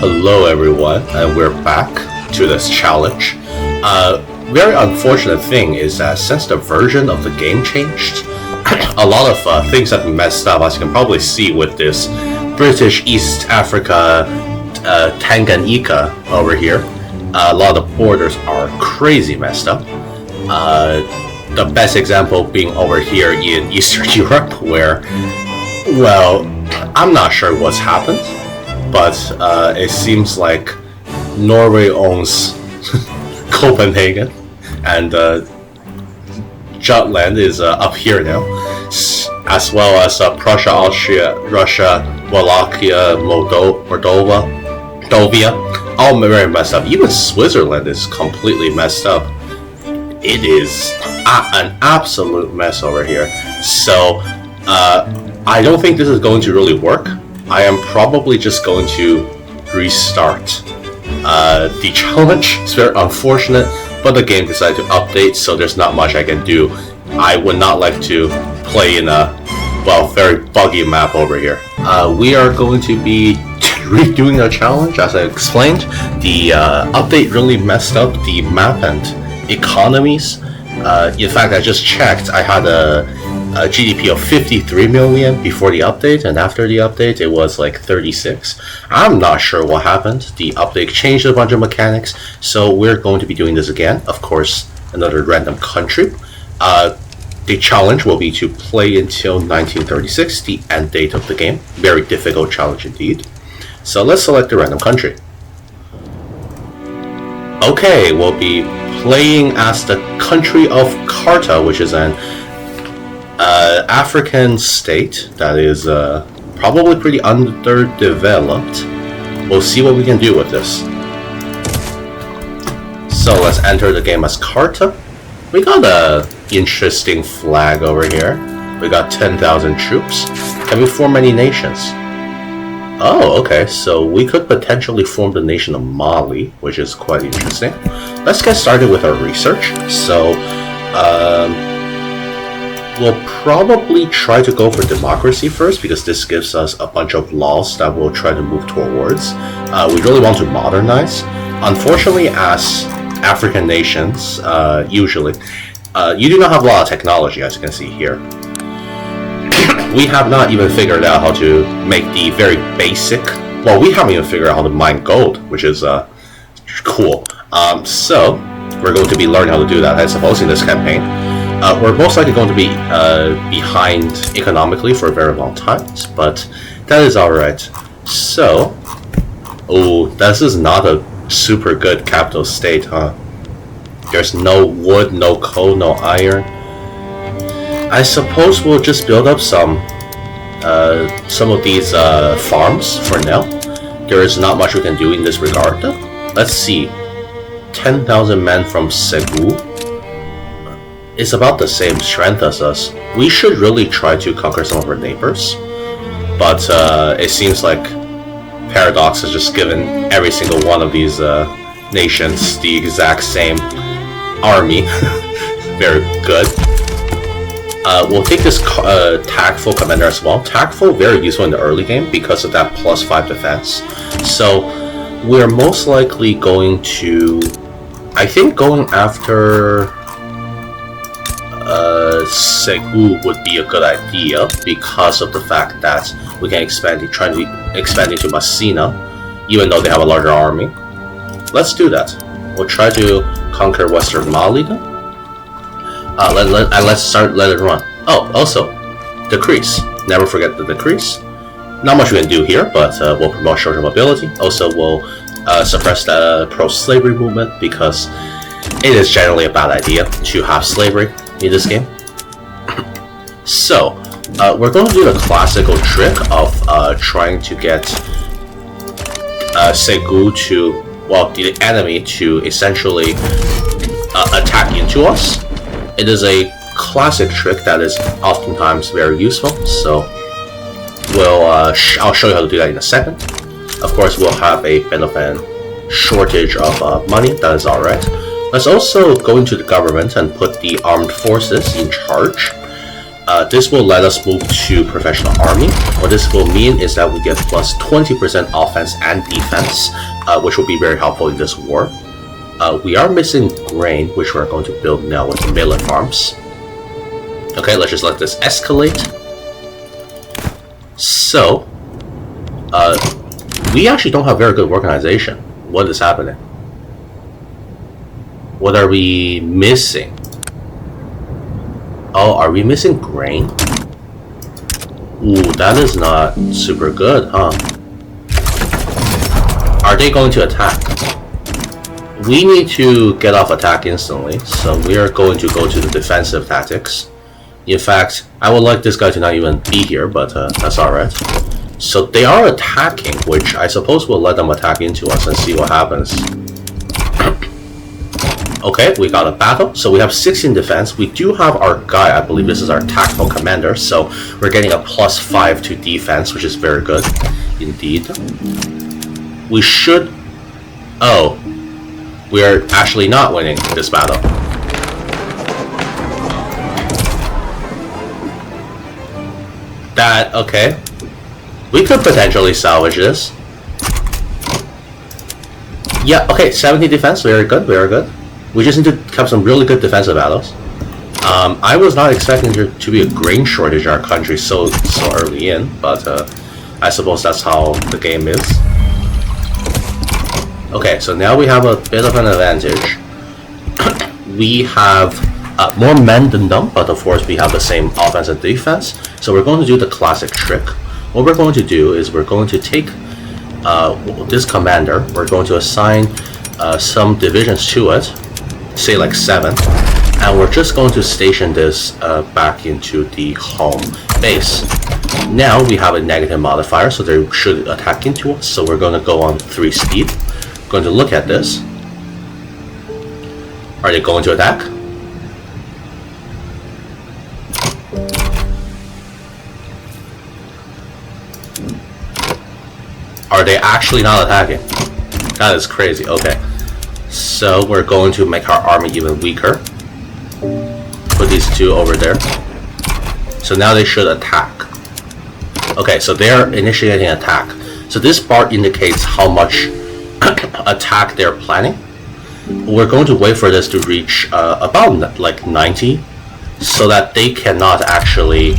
Hello everyone, and we're back to this challenge. Very unfortunate thing is that since the version of the game changed, a lot of things have been messed up, as you can probably see with this British East Africa Tanganyika over here. A lot of the borders are crazy messed up. The best example being over here in Eastern Europe, where, well, I'm not sure what's happened, but it seems like Norway owns Copenhagen, and Jutland is up here now, as well as Prussia, Austria, Russia, Wallachia, Moldova, all very messed up. Even Switzerland is completely messed up. It is an absolute mess over here. So I don't think this is going to really work. I am probably just going to restart the challenge. It's very unfortunate, but the game decided to update, so there's not much I can do. I would not like to play in a, well, very buggy map over here. We are going to be redoing the challenge, as I explained. The update really messed up the map and economies. In fact, I just checked. I had a GDP of 53 million before the update, and after the update it was like 36. I'm not sure what happened. The update changed a bunch of mechanics, so we're going to be doing this again. Of course, another random country. The challenge will be to play until 1936, the end date of the game. Very difficult challenge indeed. So let's select a random country. Okay, we'll be playing as the country of Kaarta, which is an African state that is probably pretty underdeveloped. We'll see what we can do with this. So let's enter the game as Kaarta. We got a interesting flag over here. We got 10,000 troops. Can we form any nations? Oh, okay, so we could potentially form the nation of Mali, which is quite interesting. Let's get started with our research. So, we'll probably try to go for democracy first, because this gives us a bunch of laws that we'll try to move towards. We really want to modernize. Unfortunately, as African nations, usually, you do not have a lot of technology, as you can see here. We have not even figured out how to make the very basic... Well, we haven't even figured out how to mine gold, which is cool. So, we're going to be learning how to do that, I suppose, in this campaign. We're most likely going to be behind economically for a very long time, but that is alright. So, oh, this is not a super good capital state, huh? There's no wood, no coal, no iron. I suppose we'll just build up some of these farms for now. There is not much we can do in this regard, though. Let's see. 10,000 men from Cebu. It's about the same strength as us. We should really try to conquer some of our neighbors, but it seems like Paradox has just given every single one of these nations the exact same army. Very good. We'll take this Tactful Commander as well. Tactful, very useful in the early game because of that +5 defense. So we're most likely going to, I think, going after Cebu would be a good idea because of the fact that we can try to expand into Messina, even though they have a larger army. Let's do that. We'll try to conquer Western Mali then. Let's let it run. Oh, also, decrease. Never forget the decrease. Not much we can do here, but we'll promote short-term mobility. Also, we'll suppress the pro-slavery movement because it is generally a bad idea to have slavery in this game. So, we're going to do the classical trick of trying to get Cebu to, well, the enemy to essentially attack into us. It is a classic trick that is oftentimes very useful, so I'll show you how to do that in a second. Of course, we'll have a bit of a shortage of money, that is alright. Let's also go into the government and put the armed forces in charge. This will let us move to professional army. What this will mean is that we get plus 20% offense and defense, which will be very helpful in this war. We are missing grain, which we're going to build now with the millet farms. Okay, let's just let this escalate. So, we actually don't have very good organization. What is happening? What are we missing? Oh, are we missing grain? Ooh, that is not super good, huh? Are they going to attack? We need to get off attack instantly, so we are going to go to the defensive tactics. In fact, I would like this guy to not even be here, but that's alright. So they are attacking, which I suppose will let them attack into us and see what happens. Okay, we got a battle. So we have 16 defense. We do have our guy, I believe this is our tactical commander, so we're getting a +5 to defense, which is very good indeed. We should... Oh, we are actually not winning this battle. That, okay. We could potentially salvage this. Yeah, okay, 70 defense, very good, very good. We just need to have some really good defensive battles. I was not expecting there to be a grain shortage in our country so early in, but I suppose that's how the game is. Okay, so now we have a bit of an advantage. We have more men than them, but of course we have the same offense and defense. So we're going to do the classic trick. What we're going to do is we're going to take this commander, we're going to assign some divisions to it, say like 7, and we're just going to station this back into the home base. Now we have a negative modifier, so they should attack into us, so we're going to go on 3 speed. Going to look at this. Are they going to attack? Are they actually not attacking? That is crazy. Okay. So we're going to make our army even weaker. Put these 2 over there. So now they should attack. Okay, so they're initiating attack. So this bar indicates how much attack they're planning. We're going to wait for this to reach about like 90, so that they cannot actually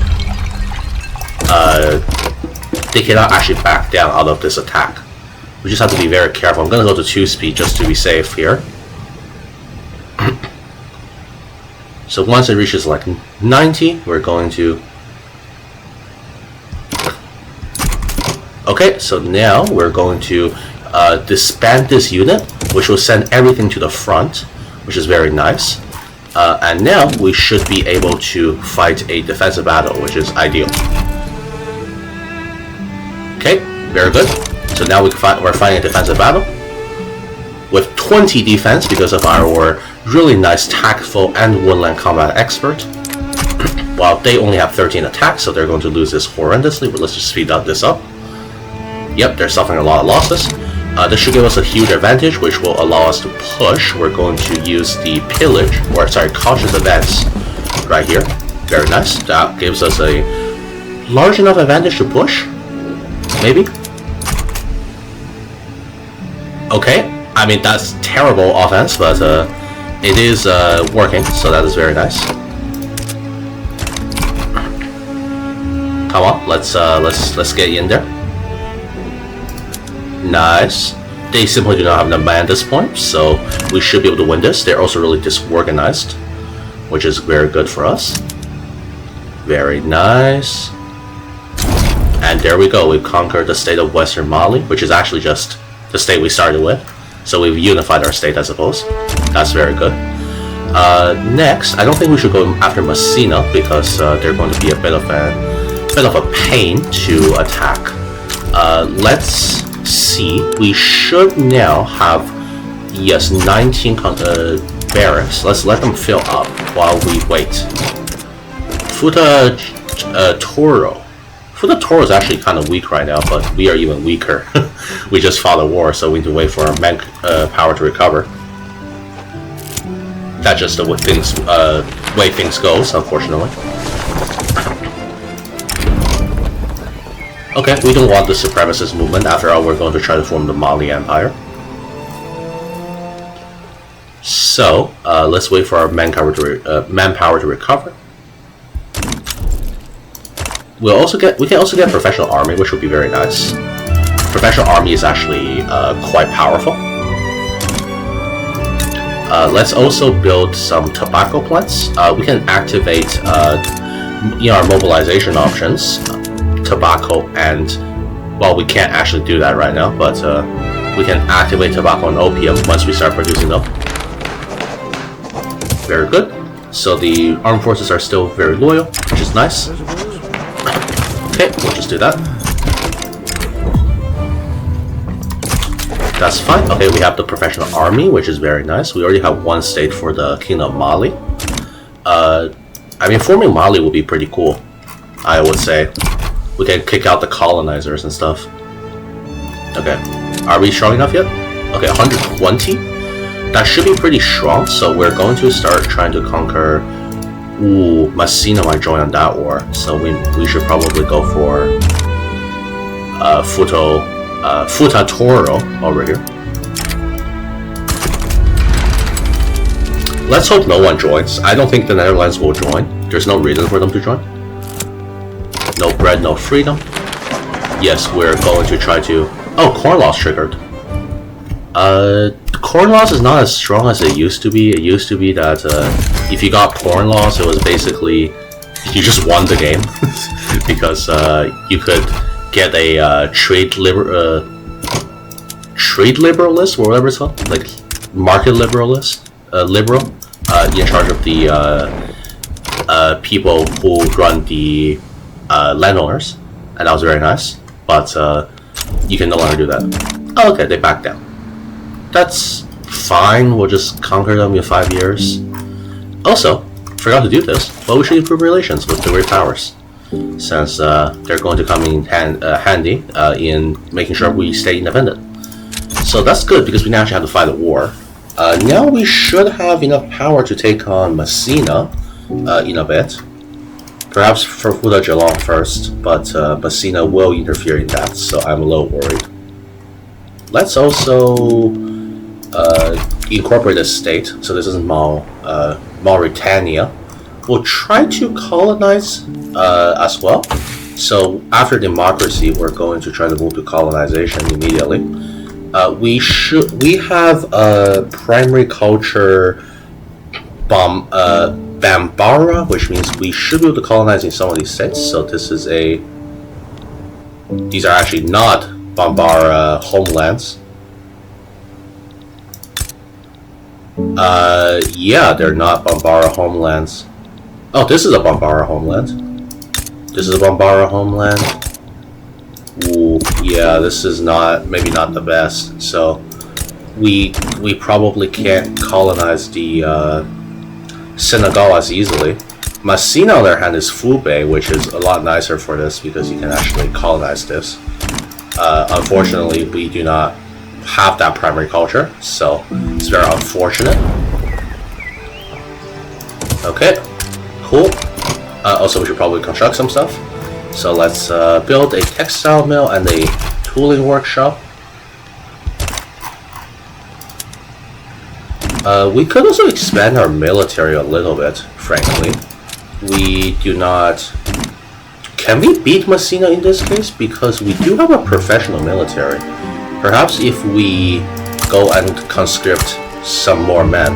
back down out of this attack. We just have to be very careful. I'm going to go to 2 speed just to be safe here. So once it reaches like 90, we're going to... Okay, so now we're going to disband this unit, which will send everything to the front, which is very nice. And now we should be able to fight a defensive battle, which is ideal. Okay, very good. So now we're fighting a defensive battle with 20 defense because of our really nice tactful and woodland combat expert. While they only have 13 attacks, so they're going to lose this horrendously, but let's just speed this up. Yep, they're suffering a lot of losses. This should give us a huge advantage, which will allow us to push. We're going to use the pillage, or sorry, cautious advance right here. Very nice. That gives us a large enough advantage to push. Maybe. Okay, I mean that's terrible offense, but it is working, so that is very nice. Come on, let's get in there. Nice. They simply do not have enough mana at this point, so we should be able to win this. They're also really disorganized, which is very good for us. Very nice. And there we go. We've conquered the state of Western Mali, which is actually just the state we started with. So we've unified our state, I suppose. That's very good. Next, I don't think we should go after Messina because they're going to be a bit of a pain to attack. Let's see. We should now have 19 barracks. Let's let them fill up while we wait. Futa Toro. Futa Toro is actually kind of weak right now, but we are even weaker. We just fought a war, so we need to wait for our man power to recover. That's just the way things goes, unfortunately. Okay, we don't want the supremacist movement. After all, we're going to try to form the Mali Empire. So, let's wait for our manpower to recover. We can also get professional army, which would be very nice. Professional army is actually quite powerful. Let's also build some tobacco plants. We can activate our mobilization options, tobacco and, well, we can't actually do that right now, but we can activate tobacco and opium once we start producing them. Very good. So the armed forces are still very loyal, which is nice. Okay, we'll just do that. That's fine. Okay, we have the professional army, which is very nice. We already have one state for the Kingdom of Mali. I mean, forming Mali would be pretty cool, I would say. We can kick out the colonizers and stuff. Okay, are we strong enough yet? Okay, 120. That should be pretty strong, so we're going to start trying to conquer... Ooh, Messina might join on that war, so we should probably go for Futatoro over here. Let's hope no one joins. I don't think the Netherlands will join. There's no reason for them to join. No bread, no freedom. Yes, we're going to try to... Oh, corn laws triggered. Corn laws is not as strong as it used to be. It used to be that if you got corn laws, it was basically you just won the game because you could get a trade liberalist or whatever it's called, like market liberalist, liberal, in charge of the people who run the landowners, and that was very nice. But you can no longer do that. Oh, okay, they backed down. That's fine, we'll just conquer them in 5 years. Also, forgot to do this, but we should improve relations with the great powers, since they're going to come in handy in making sure we stay independent. So that's good, because we now actually have to fight a war. Now we should have enough power to take on Messina in a bit. Perhaps for Futa Geelong first, but Messina will interfere in that, so I'm a little worried. Let's also incorporate a state, so this is Mauritania. We'll try to colonize as well. So after democracy, we're going to try to move to colonization immediately. We have a primary culture Bambara, which means we should be able to colonize in some of these states. So this is these are actually not Bambara homelands. Yeah, they're not Bambara homelands. Oh, this is a Bambara homeland. This is a Bambara homeland. Ooh, yeah, this is maybe not the best. So we probably can't colonize the Senegal as easily. Messina, on the other hand, is Fubei, which is a lot nicer for this because you can actually colonize this. Unfortunately, we do not have that primary culture, so it's very unfortunate. Okay, cool. Also, we should probably construct some stuff. So let's build a textile mill and a tooling workshop. We could also expand our military a little bit, frankly. We do not... Can we beat Messina in this case? Because we do have a professional military. Perhaps if we go and conscript some more men,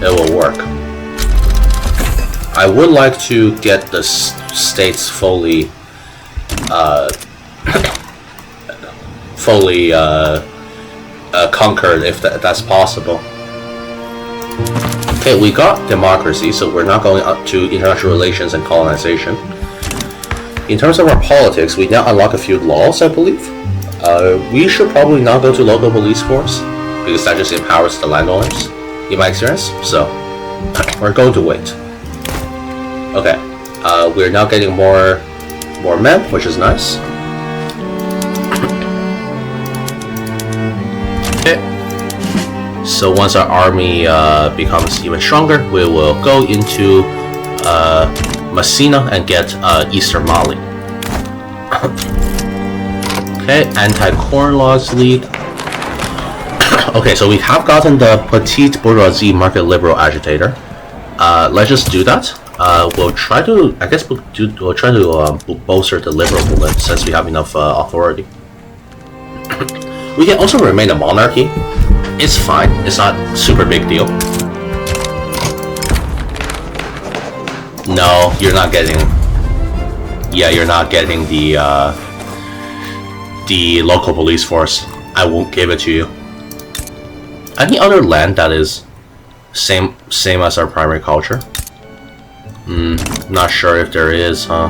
it will work. I would like to get the states fully conquered if that's possible. Okay, we got democracy, so we're not going up to international relations and colonization. In terms of our politics, we now unlock a few laws, I believe. We should probably not go to local police force, because that just empowers the landowners, in my experience, so we're going to wait. Okay, we're now getting more men, which is nice. Okay, so once our army becomes even stronger, we will go into Messina and get Eastern Mali. Okay, anti-corn laws league. Okay, so we have gotten the petite bourgeoisie market liberal agitator. Let's just do that. We'll try to, I guess we'll try to bolster the liberal movement since we have enough authority. We can also remain a monarchy. It's fine. It's not super big deal. No, you're not getting. Yeah, you're not getting the local police force. I won't give it to you. Any other land that is same as our primary culture? Not sure if there is, huh?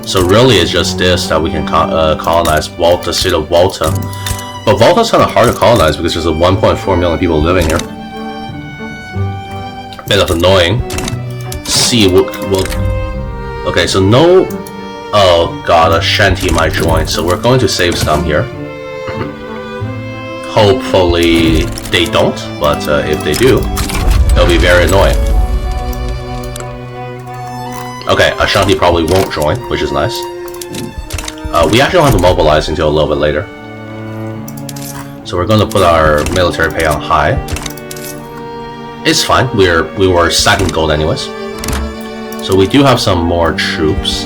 So really, it's just this that we can colonize. The city of Volta. But Volta's kind of hard to colonize because there's 1.4 million people living here. Bit of annoying. See, okay, so no. Oh god, a shanty might join. So we're going to save some here. Hopefully they don't, but if they do, it'll be very annoying. Okay, Ashanti probably won't join, which is nice. We actually don't have to mobilize until a little bit later. So we're going to put our military pay on high. It's fine, we were stacking gold anyways. So we do have some more troops.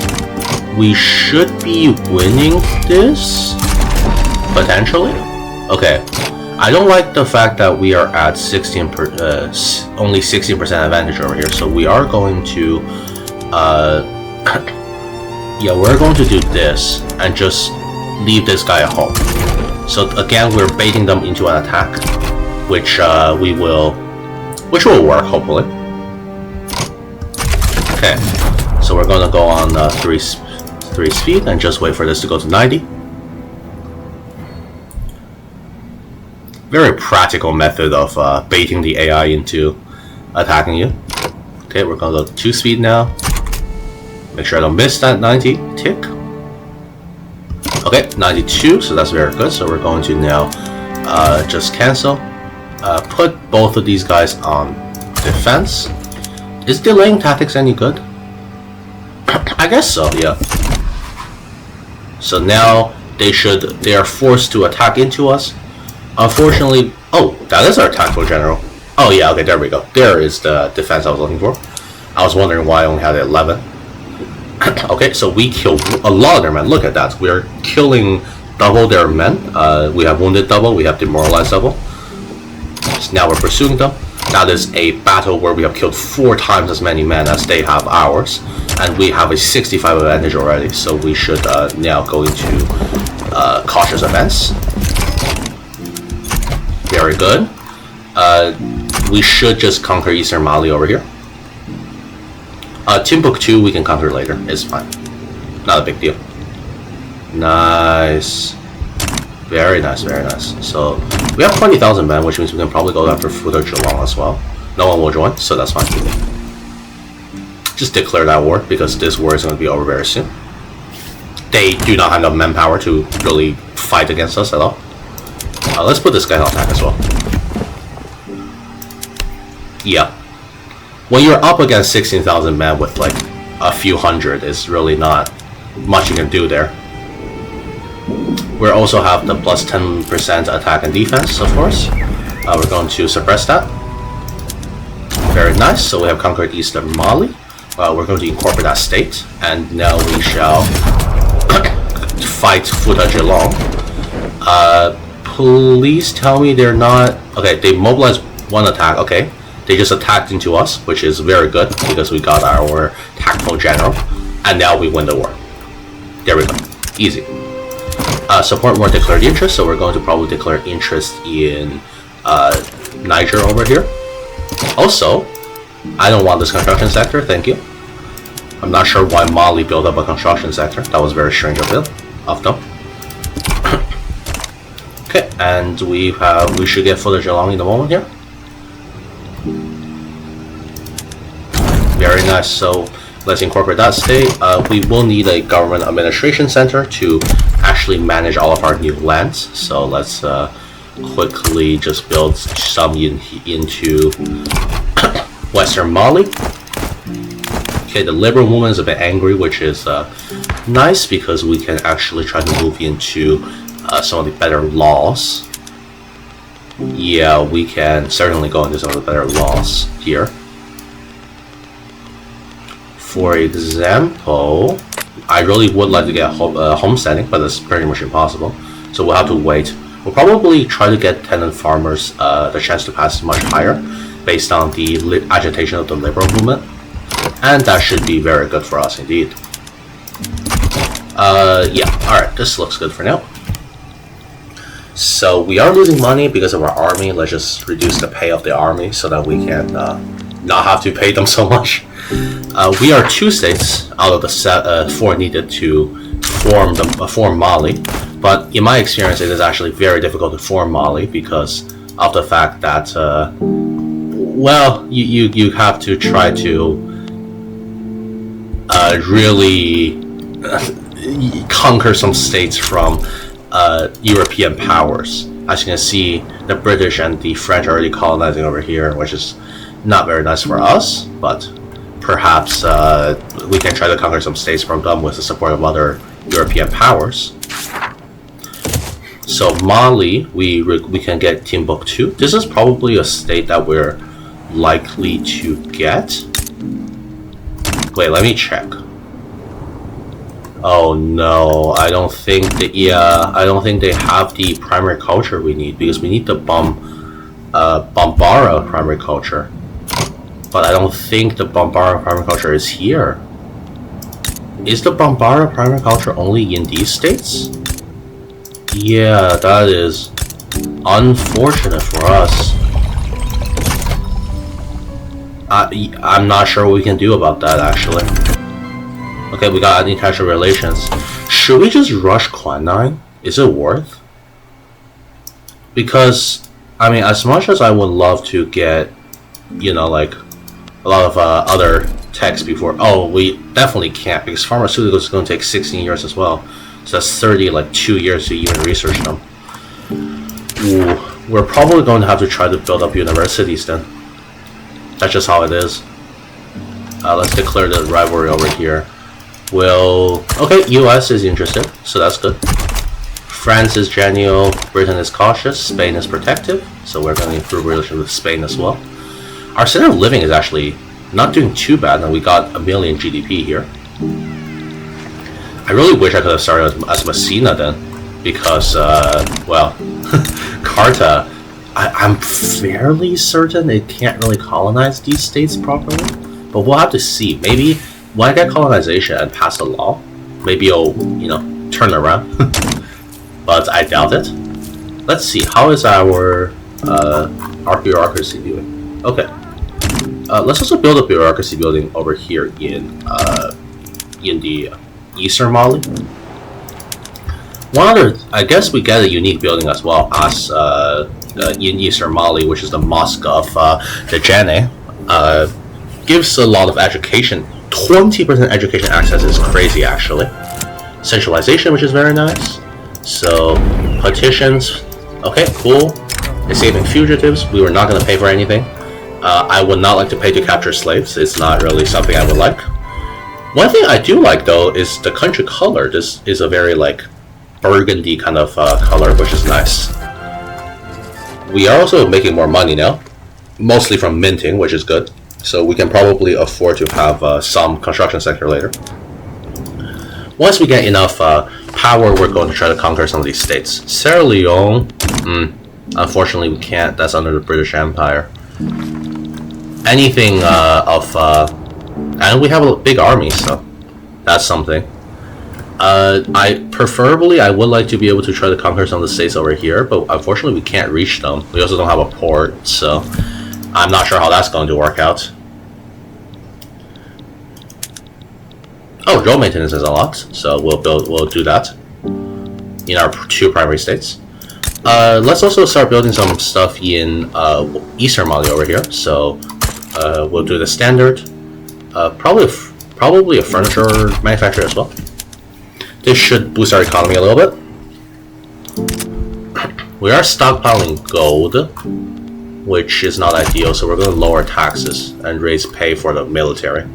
We should be winning this, potentially. Okay, I don't like the fact that we are at only 16% advantage over here. So we are going to, yeah, we're going to do this and just leave this guy at home. So again, we're baiting them into an attack, which will work hopefully. Okay, so we're gonna go on 3 speed and just wait for this to go to 90. Very practical method of baiting the AI into attacking you. Okay, we're gonna go 2 speed now. Make sure I don't miss that 90 tick. Okay, 92, so that's very good. So we're going to now just cancel. Put both of these guys on defense. Is delaying tactics any good? I guess so, yeah. So now they are forced to attack into us. Unfortunately, oh, that is our tactical general. Oh yeah, okay, there we go. There is the defense I was looking for. I was wondering why I only had 11. Okay, so we killed a lot of their men. Look at that. We are killing double their men. We have wounded double. We have demoralized double. So now we're pursuing them. That is a battle where we have killed 4 times as many men as they have ours. And we have a 65 advantage already. So we should now go into cautious advance. Very good. We should just conquer Eastern Mali over here. Timbuktu we can conquer later. It's fine. Not a big deal. Nice. Very nice, very nice. So we have 20,000 men, which means we can probably go after Futa Geelong as well. No one will join, so that's fine. Just declare that war because this war is going to be over very soon. They do not have enough manpower to really fight against us at all. Let's put this guy on attack as well. Yeah. When you're up against 16,000 men with like a few hundred, it's really not much you can do there. We also have the plus 10% attack and defense, of course. We're going to suppress that. Very nice. So we have conquered Eastern Mali. We're going to incorporate that state, and now we shall fight Futa Geelong. Please tell me they're not... Okay, they mobilized 1 attack. Okay, they just attacked into us, which is very good because we got our tactical general, and now we win the war. There we go. Easy. Support more declared interest, so we're going to probably declare interest in Niger over here. Also, I don't want this construction sector, thank you. I'm not sure why Mali built up a construction sector. That was very strange of them. Okay, and we should get Futa Geelong in a moment here. Very nice. So let's incorporate that state. We will need a government administration center to actually manage all of our new lands. So let's quickly just build some into Western Mali. Okay, the liberal movement is a bit angry, which is nice because we can actually try to move into some of the better laws. Yeah, we can certainly go into some of the better laws here. For example, I really would like to get homesteading, but it's pretty much impossible. So we'll have to wait. We'll probably try to get tenant farmers the chance to pass much higher, based on the agitation of the liberal movement, and that should be very good for us indeed. Yeah, alright, this looks good for now. So we are losing money because of our army. Let's just reduce the pay of the army so that we can not have to pay them so much. We are 2 states out of the 4 needed to form Mali, but in my experience it is actually very difficult to form Mali because of the fact that well, you have to try to really conquer some states from European powers. As you can see, the British and the French are already colonizing over here, which is not very nice for us, but perhaps we can try to conquer some states from them with the support of other European powers. So Mali, we can get Timbuktu. This is probably a state that we're likely to get. Wait, let me check. Oh no, I don't think that. Yeah, I don't think they have the primary culture we need, because we need the Bambara primary culture. But I don't think the Bambara primary culture is here. Is the Bambara primary culture only in these states? Yeah, that is unfortunate for us. I'm not sure what we can do about that, actually. Okay, we got international relations. Should we just rush Quinine? Is it worth? Because, I mean, as much as I would love to get, you know, like, a lot of other techs before... Oh, we definitely can't, because pharmaceuticals is going to take 16 years as well. So that's 2 years to even research them. Ooh, we're probably going to have to try to build up universities then. That's just how it is. Let's declare the rivalry over here. Okay, US is interested, so that's good. France is genial, Britain is cautious, Spain is protective, so we're going to improve relations with Spain as well. Our standard of living is actually not doing too bad, and we got 1 million GDP here. I really wish I could have started as Messina then, because, well, Kaarta, I'm fairly certain it can't really colonize these states properly, but we'll have to see. Maybe when I get colonization and pass a law, maybe it'll, you know, turn around. But I doubt it. Let's see, how is our bureaucracy doing? Okay. Let's also build a bureaucracy building over here in the Eastern Mali. One other, I guess we get a unique building as well as in Eastern Mali, which is the Mosque of the Janneh. Gives a lot of education. 20% education access is crazy, actually. Centralization, which is very nice. So, petitions. Okay, cool. Escaping fugitives. We were not going to pay for anything. I would not like to pay to capture slaves. It's not really something I would like. One thing I do like, though, is the country color. This is a very, like, burgundy kind of color, which is nice. We are also making more money now. Mostly from minting, which is good. So we can probably afford to have some construction sector later. Once we get enough power, we're going to try to conquer some of these states. Sierra Leone, unfortunately we can't. That's under the British Empire. Anything and we have a big army, so that's something. I would like to be able to try to conquer some of the states over here, but unfortunately we can't reach them. We also don't have a port, so I'm not sure how that's going to work out. Oh, road maintenance is unlocked, so we'll do that in our 2 primary states. Let's also start building some stuff in Eastern Mali over here. So we'll do the standard. Probably a furniture manufacturer as well. This should boost our economy a little bit. We are stockpiling gold, which is not ideal, so we're going to lower taxes and raise pay for the military.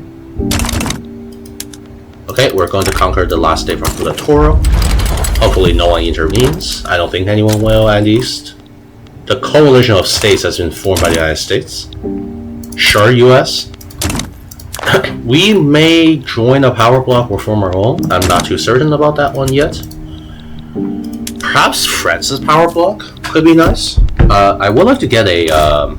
Okay, we're going to conquer the last state from the Toro. Hopefully no one intervenes. I don't think anyone will, at least. The coalition of states has been formed by the United States. Sure, US. We may join a power bloc or form our own. I'm not too certain about that one yet. Perhaps France's power bloc could be nice. I would like to get a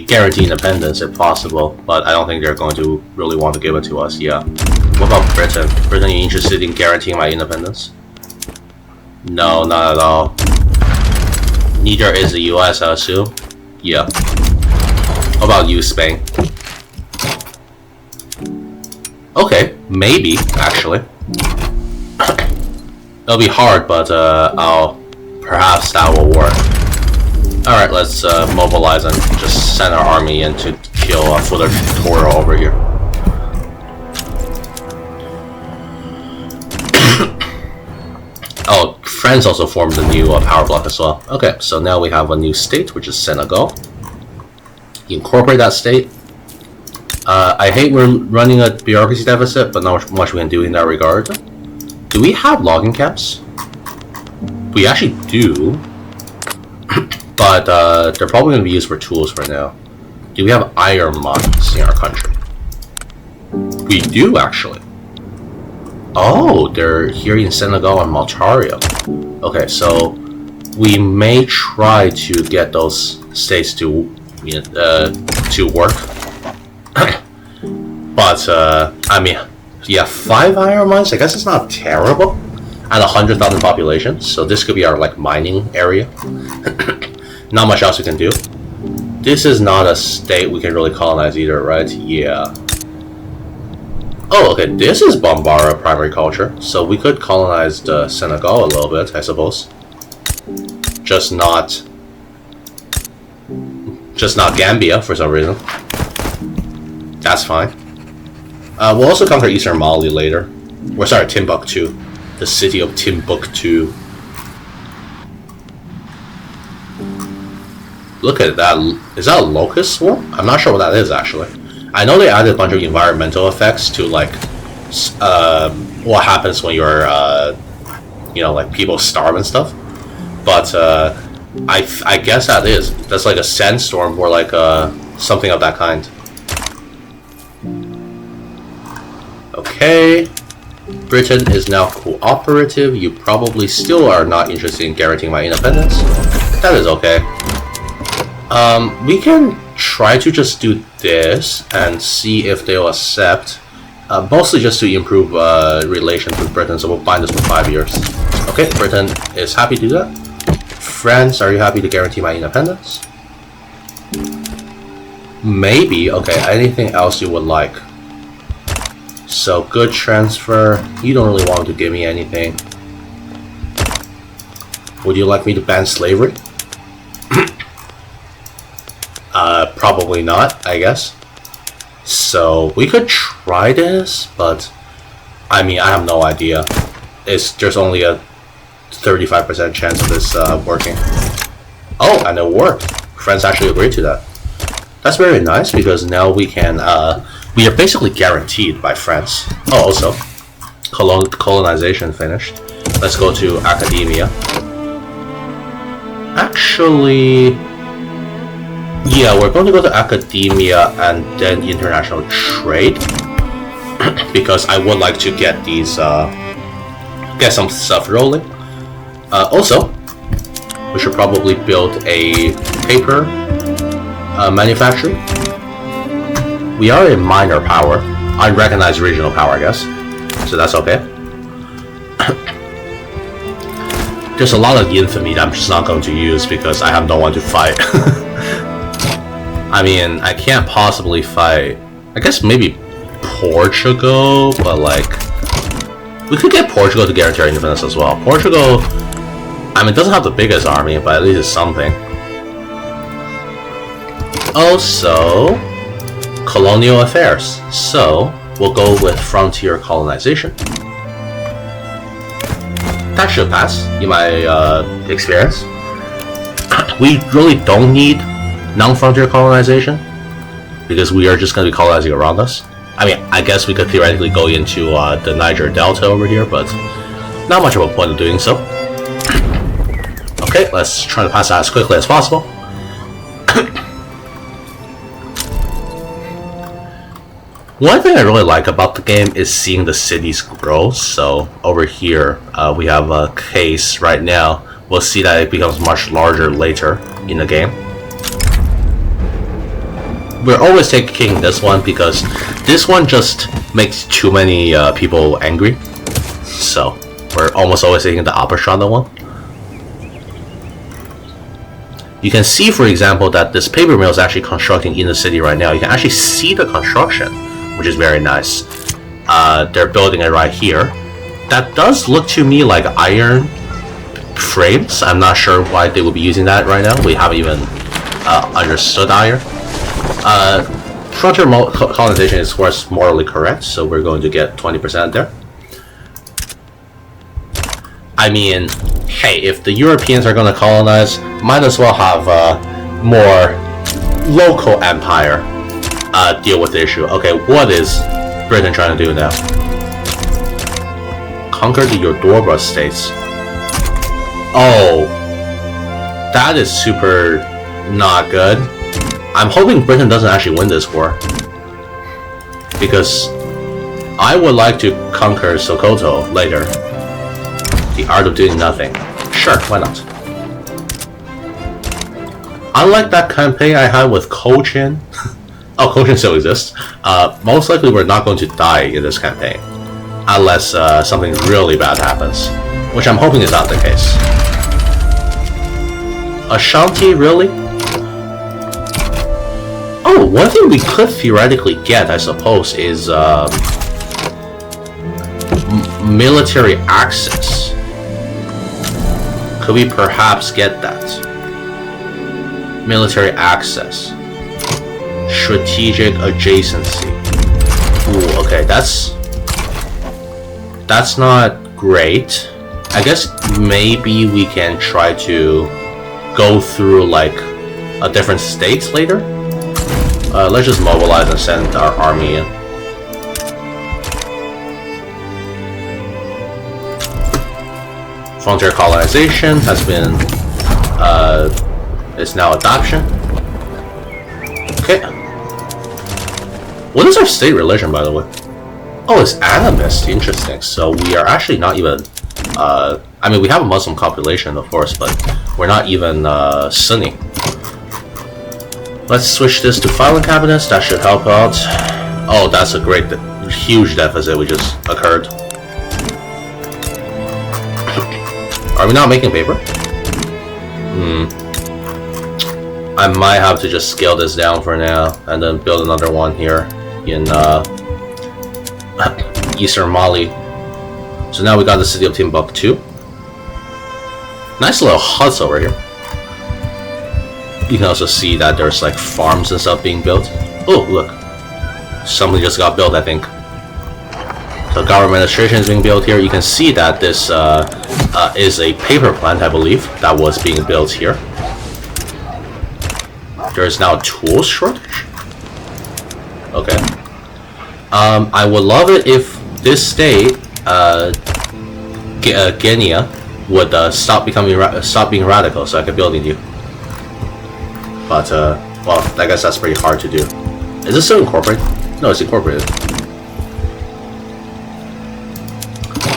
guaranteed independence if possible, but I don't think they're going to really want to give it to us. Yeah. What about Britain? Britain, you interested in guaranteeing my independence? No, not at all. Neither is the US, I assume. Yeah. How about you, Spain? Okay, maybe, actually. It'll be hard, but perhaps that will work. Alright, let's mobilize and just send our army in to kill Fuller Toro over here. Oh, France also formed a new power bloc as well. Okay, so now we have a new state, which is Senegal. Incorporate that state. I hate we're running a bureaucracy deficit, but not much we can do in that regard. Do we have logging camps? We actually do, but they're probably going to be used for tools for now. Do we have iron mines in our country? We do, actually. Oh, they're here in Senegal and Maltario. Okay, so we may try to get those states to work. But I mean, yeah, 5 iron mines. I guess it's not terrible at 100,000 population. So this could be our like mining area. Not much else we can do. This is not a state we can really colonize either, right? Yeah. Oh, okay. This is Bambara primary culture, so we could colonize the Senegal a little bit, I suppose. Just not Gambia for some reason. That's fine. We'll also conquer Eastern Mali later. Or sorry, Timbuktu. The city of Timbuktu. Look at that. Is that a locust swarm? I'm not sure what that is, actually. I know they added a bunch of environmental effects to, like, what happens when you're, like, people starve and stuff. But, I guess that's like a sandstorm or, like, something of that kind. Okay. Britain is now cooperative. You probably still are not interested in guaranteeing my independence. That is okay. We can try to just do this and see if they'll accept. Mostly just to improve relations with Britain, so we'll bind this for 5 years. Okay, Britain is happy to do that. France, are you happy to guarantee my independence? Maybe. Okay, anything else you would like? So, good transfer. You don't really want to give me anything. Would you like me to ban slavery? Probably not, I guess. So, we could try this, but I mean, I have no idea. There's only a 35% chance of this working. Oh, and it worked. France actually agreed to that. That's very nice because now we can, we are basically guaranteed by France. Oh, also, colonization finished. Let's go to academia. Actually, yeah, we're going to go to academia and then international trade because I would like to get these, get some stuff rolling. Also, we should probably build a paper manufacturing. We are a minor power, unrecognized regional power, I guess, so that's okay. There's a lot of infamy that I'm just not going to use because I have no one to fight. I mean, I can't possibly fight. I guess maybe Portugal, but like, we could get Portugal to guarantee our independence as well. Portugal, I mean, it doesn't have the biggest army, but at least it's something. Also, colonial affairs. So, we'll go with frontier colonization. That should pass, in my experience. We really don't need non-frontier colonization because we are just going to be colonizing around us. I mean, I guess we could theoretically go into the Niger Delta over here, but Not much of a point of doing so. Okay, let's try to pass that as quickly as possible. One thing I really like about the game is seeing the cities grow. So over here, we have a case right now. We'll see that it becomes much larger later in the game. We're always taking this one because this one just makes too many people angry. So we're almost always taking the Abendschade one. You can see, for example, that this paper mill is actually constructing in the city right now. You can actually see the construction, which is very nice. They're building it right here. That does look to me like iron frames. I'm not sure why they would be using that right now. We haven't even understood iron. Frontier colonization is, of course, morally correct, so we're going to get 20% there. I mean, hey, if the Europeans are going to colonize, might as well have more local empire deal with the issue. Okay, what is Britain trying to do now? Conquer the Yordorba states. Oh, that is super not good. I'm hoping Britain doesn't actually win this war, because I would like to conquer Sokoto later. The art of doing nothing. Sure, why not? Unlike that campaign I had with Cochin, oh, Cochin still exists. Most likely we're not going to die in this campaign, unless something really bad happens, which I'm hoping is not the case. Ashanti, really? Oh, one thing we could theoretically get, I suppose, is military access. Could we perhaps get that? Military access. Strategic adjacency. Ooh, okay, that's not great. I guess maybe we can try to go through like a different states later. Let's just mobilize and send our army in. Frontier colonization has been, is now adoption. Okay. What is our state religion, by the way? Oh, it's animist. Interesting. So we are actually not even, I mean, we have a Muslim population, of course, but we're not even Sunni. Let's switch this to filing cabinets. That should help out. Oh, that's a great, huge deficit which just occurred. Are we not making paper? I might have to just scale this down for now and then build another one here in Eastern Mali. So now we got the city of Timbuktu. Nice little huts over here. You can also see that there's like farms and stuff being built. Oh, look. Something just got built, I think. So government administration is being built here. You can see that this is a paper plant, I believe, that was being built here. There is now a tools shortage. Okay. I would love it if this state, Guinea, would stop being radical, so I could build in you. But well, I guess that's pretty hard to do. Is this still incorporated? No, it's incorporated.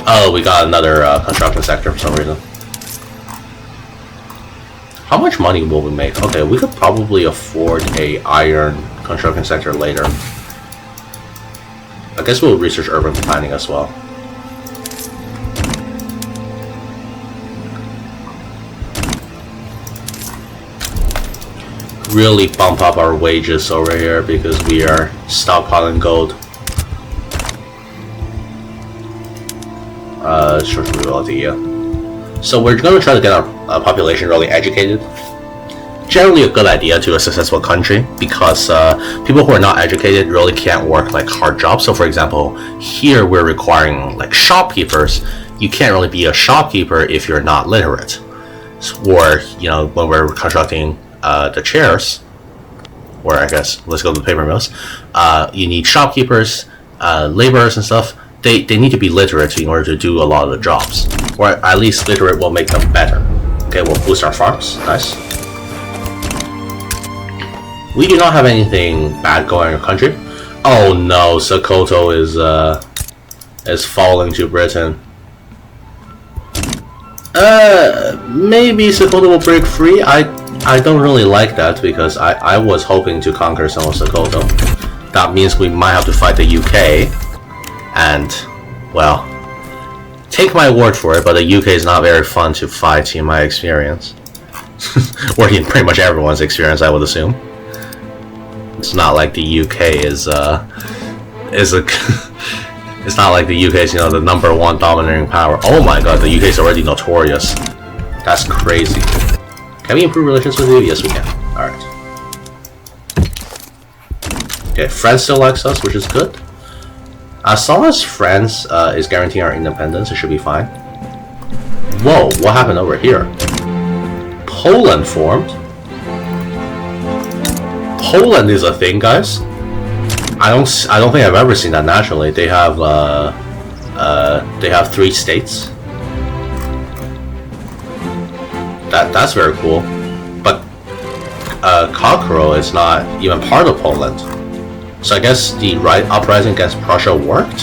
Oh, we got another construction sector for some reason. How much money will we make? Okay, we could probably afford a iron construction sector later. I guess we'll research urban planning as well. Really bump up our wages over here because we are stockpiling gold. Short reality, yeah. So we're going to try to get our population really educated. Generally a good idea to a successful country because people who are not educated really can't work like hard jobs. So for example, here we're requiring like shopkeepers. You can't really be a shopkeeper if you're not literate. Or, you know, when we're constructing the chairs, or I guess let's go to the paper mills, you need shopkeepers, laborers and stuff. they need to be literate in order to do a lot of the jobs. Or at least literate will make them better. Okay, we'll boost our farms. Nice. We do not have anything bad going in our country. Oh no, Sokoto is falling to Britain. Maybe Sokoto will break free. I don't really like that because I was hoping to conquer some of Sokoto. That means we might have to fight the UK. And, well, take my word for it, but the UK is not very fun to fight in my experience. Or in pretty much everyone's experience, I would assume. It's not like the UK is a it's not like the UK is, you know, the #1 dominating power. Oh my god, the UK is already notorious. That's crazy. Can we improve relations with you? Yes, we can. Alright. Okay, France still likes us, which is good. As long as France is guaranteeing our independence, it should be fine. Whoa, what happened over here? Poland formed? Poland is a thing, guys. I don't think I've ever seen that naturally. They have 3 states. That's very cool. But Kokoro is not even part of Poland. So I guess the uprising against Prussia worked?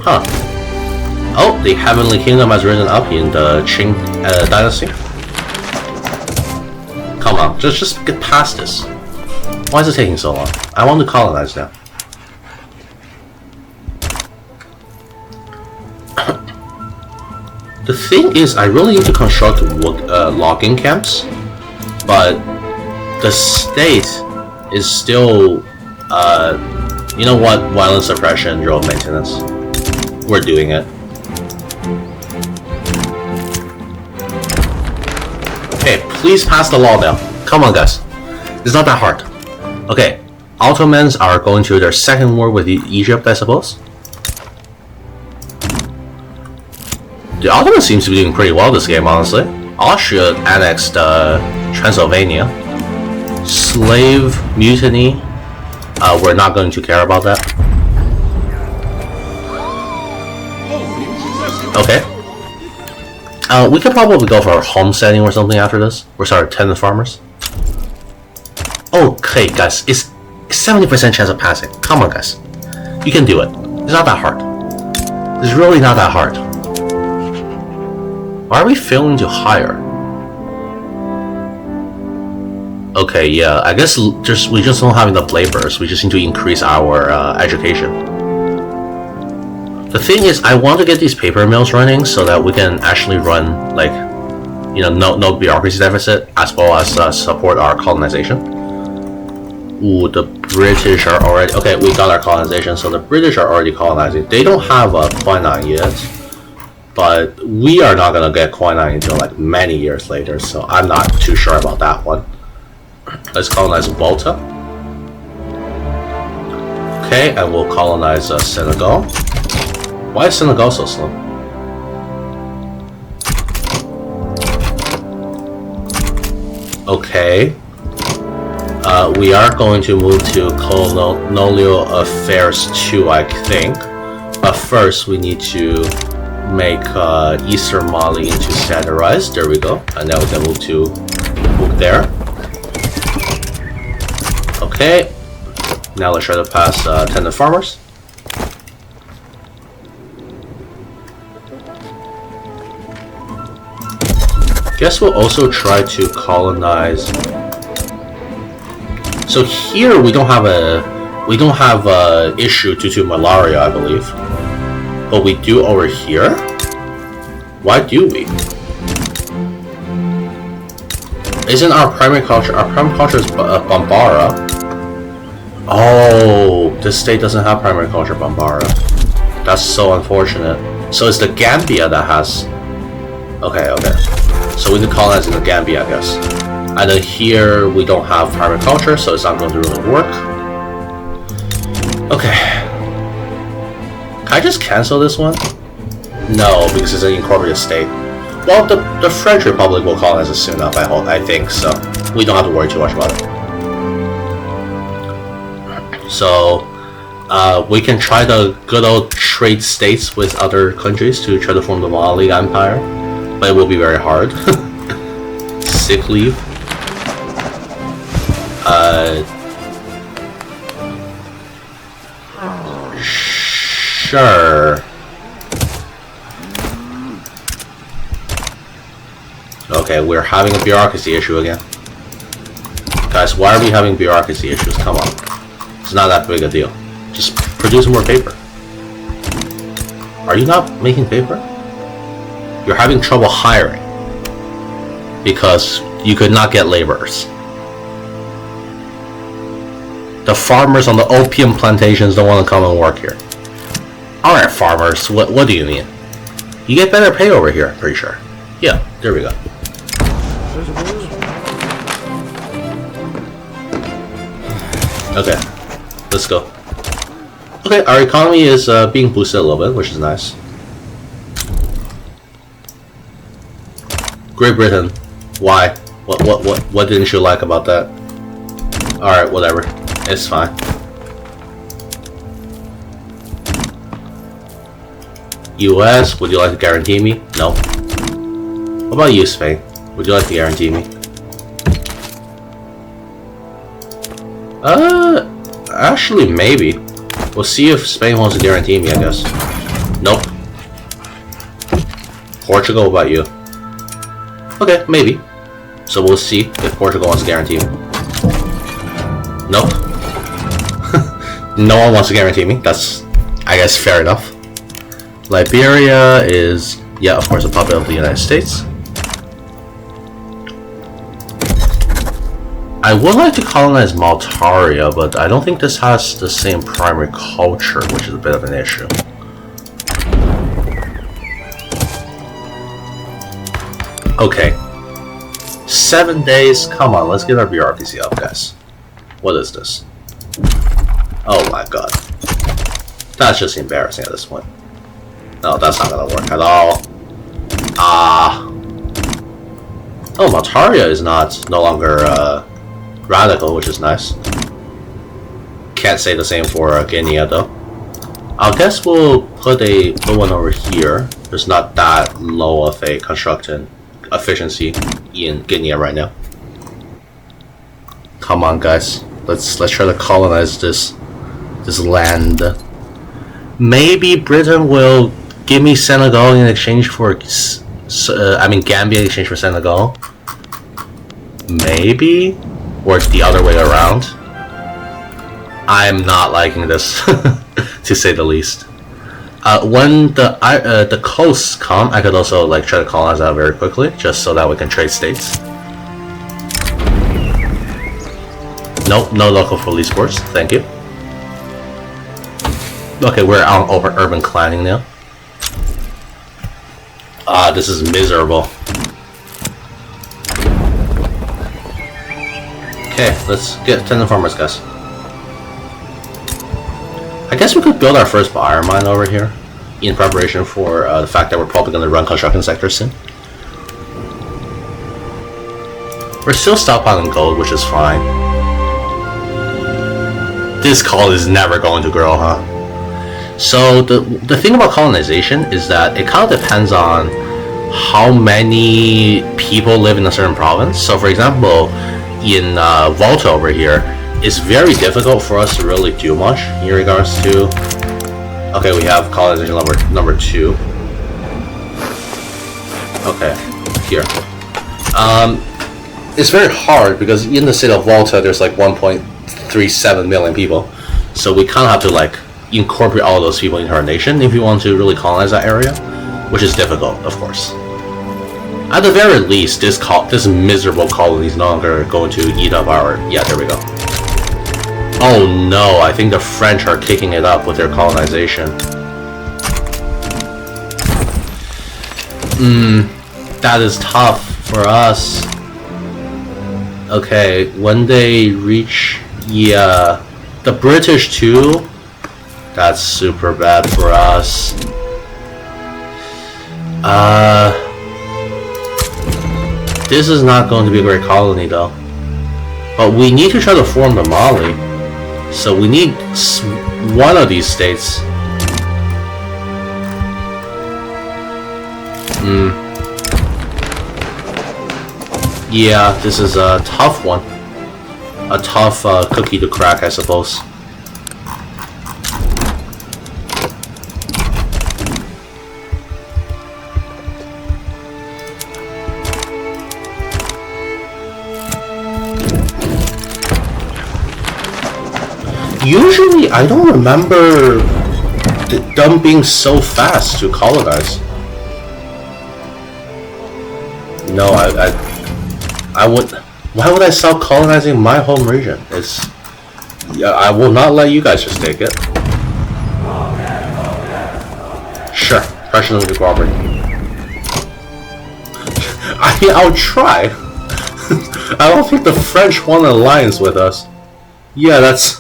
Huh. Oh, the Heavenly Kingdom has risen up in the Qing dynasty. Come on, just get past this. Why is it taking so long? I want to colonize now. The thing is, I really need to construct logging camps, but the state is still, you know what, violence suppression, road maintenance. We're doing it. Okay, please pass the law now. Come on, guys. It's not that hard. Okay, Ottomans are going to their second war with Egypt, I suppose. The Ottomans seems to be doing pretty well this game, honestly. Austria annexed Transylvania. Slave mutiny. We're not going to care about that. Okay. We could probably go for homesteading or something after this. We're sorry, tenant farmers. Okay, guys, it's 70% chance of passing. Come on, guys. You can do it. It's not that hard. It's really not that hard. Why are we failing to hire? Okay, yeah, I guess we just don't have enough laborers. We just need to increase our education. The thing is, I want to get these paper mills running so that we can actually run, like, you know, no bureaucracy deficit, as well as support our colonization. Ooh, the British are already... Okay, we got our colonization, so the British are already colonizing. They don't have a quinine yet, but we are not going to get quinine until like many years later, so I'm not too sure about that one. Let's colonize Volta. Okay, and we'll colonize Senegal. Why is Senegal so slow? Okay. We are going to move to Colonial Affairs 2, I think. But first, we need to make Eastern Mali into standardized. There we go. And now we can move there. Okay. Now let's try to pass tenant farmers. Guess we'll also try to colonize. So here we don't have a issue due to malaria, I believe, but we do over here. Why do we? Isn't our primary culture? Our primary culture is Bambara. Oh, this state doesn't have primary culture Bambara. That's so unfortunate. So it's the Gambia that has. Okay. So we need to colonize in the Gambia, I guess. And then here we don't have primary culture, so it's not going to really work. Okay. Can I just cancel this one? No, because it's an incorporated state. Well, the French Republic will colonize us soon enough, I think, so we don't have to worry too much about it. So, We can try the good old trade states with other countries to try to form the Mali Empire, but it will be very hard. Sick leave. Sure. Okay, we're having a bureaucracy issue again. Guys, why are we having bureaucracy issues? Come on. It's not that big a deal. Just produce more paper. Are you not making paper? You're having trouble hiring because you could not get laborers. The farmers on the opium plantations don't want to come and work here. Alright, farmers, what do you mean? You get better pay over here, I'm pretty sure. Yeah, there we go. Okay, let's go. Okay, our economy is being boosted a little bit, which is nice. Great Britain, why? What didn't you like about that? Alright, whatever. It's fine. US, would you like to guarantee me? No. What about you, Spain? Would you like to guarantee me? Actually, maybe. We'll see if Spain wants to guarantee me, I guess. Nope. Portugal, what about you? Okay, maybe. So we'll see if Portugal wants to guarantee me. Nope. No one wants to guarantee me. That's, I guess, fair enough. Liberia is, yeah, of course, a puppet of the United States. I would like to colonize Maltaria, but I don't think this has the same primary culture, which is a bit of an issue. Okay. 7 days? Come on, let's get our bureaucracy up, guys. What is this? Oh my god. That's just embarrassing at this point. No, that's not gonna work at all. Oh, Maltaria is no longer, radical, which is nice. Can't say the same for Guinea though. I guess we'll put one over here. There's not that low of a construction efficiency in Guinea right now. Come on, guys. Let's try to colonize this land. Maybe Britain will give me Senegal in exchange for Gambia in exchange for Senegal. Maybe. Or the other way around. I'm not liking this, to say the least. When the coasts come, I could also try to colonize that very quickly, just so that we can trade states. Nope, no local police force. Thank you. Okay, we're on urban planning now. This is miserable. Okay, let's get tenant farmers, guys. I guess we could build our first iron mine over here in preparation for the fact that we're probably going to run construction sector soon. We're still stockpiling gold, which is fine. This coal is never going to grow, huh? So the thing about colonization is that it kind of depends on how many people live in a certain province. So for example, in Volta over here, it's very difficult for us to really do much in regards to... Okay, we have colonization number 2. Okay, here. It's very hard because in the state of Volta, there's 1.37 million people. So we kind of have to incorporate all those people into our nation if we want to really colonize that area, which is difficult, of course. At the very least, this miserable colony is no longer going to eat up our... Yeah, there we go. Oh no, I think the French are kicking it up with their colonization. That is tough for us. Okay, when they reach... Yeah, the British too? That's super bad for us. This is not going to be a great colony though. But we need to try to form the Mali. So we need one of these states. Yeah, this is a tough one. A tough cookie to crack, I suppose. Usually, I don't remember them being so fast to colonize. No, I would. Why would I stop colonizing my home region? Yeah, I will not let you guys just take it. Sure, pressure them to cooperate. I'll try. I don't think the French want an alliance with us. Yeah, that's...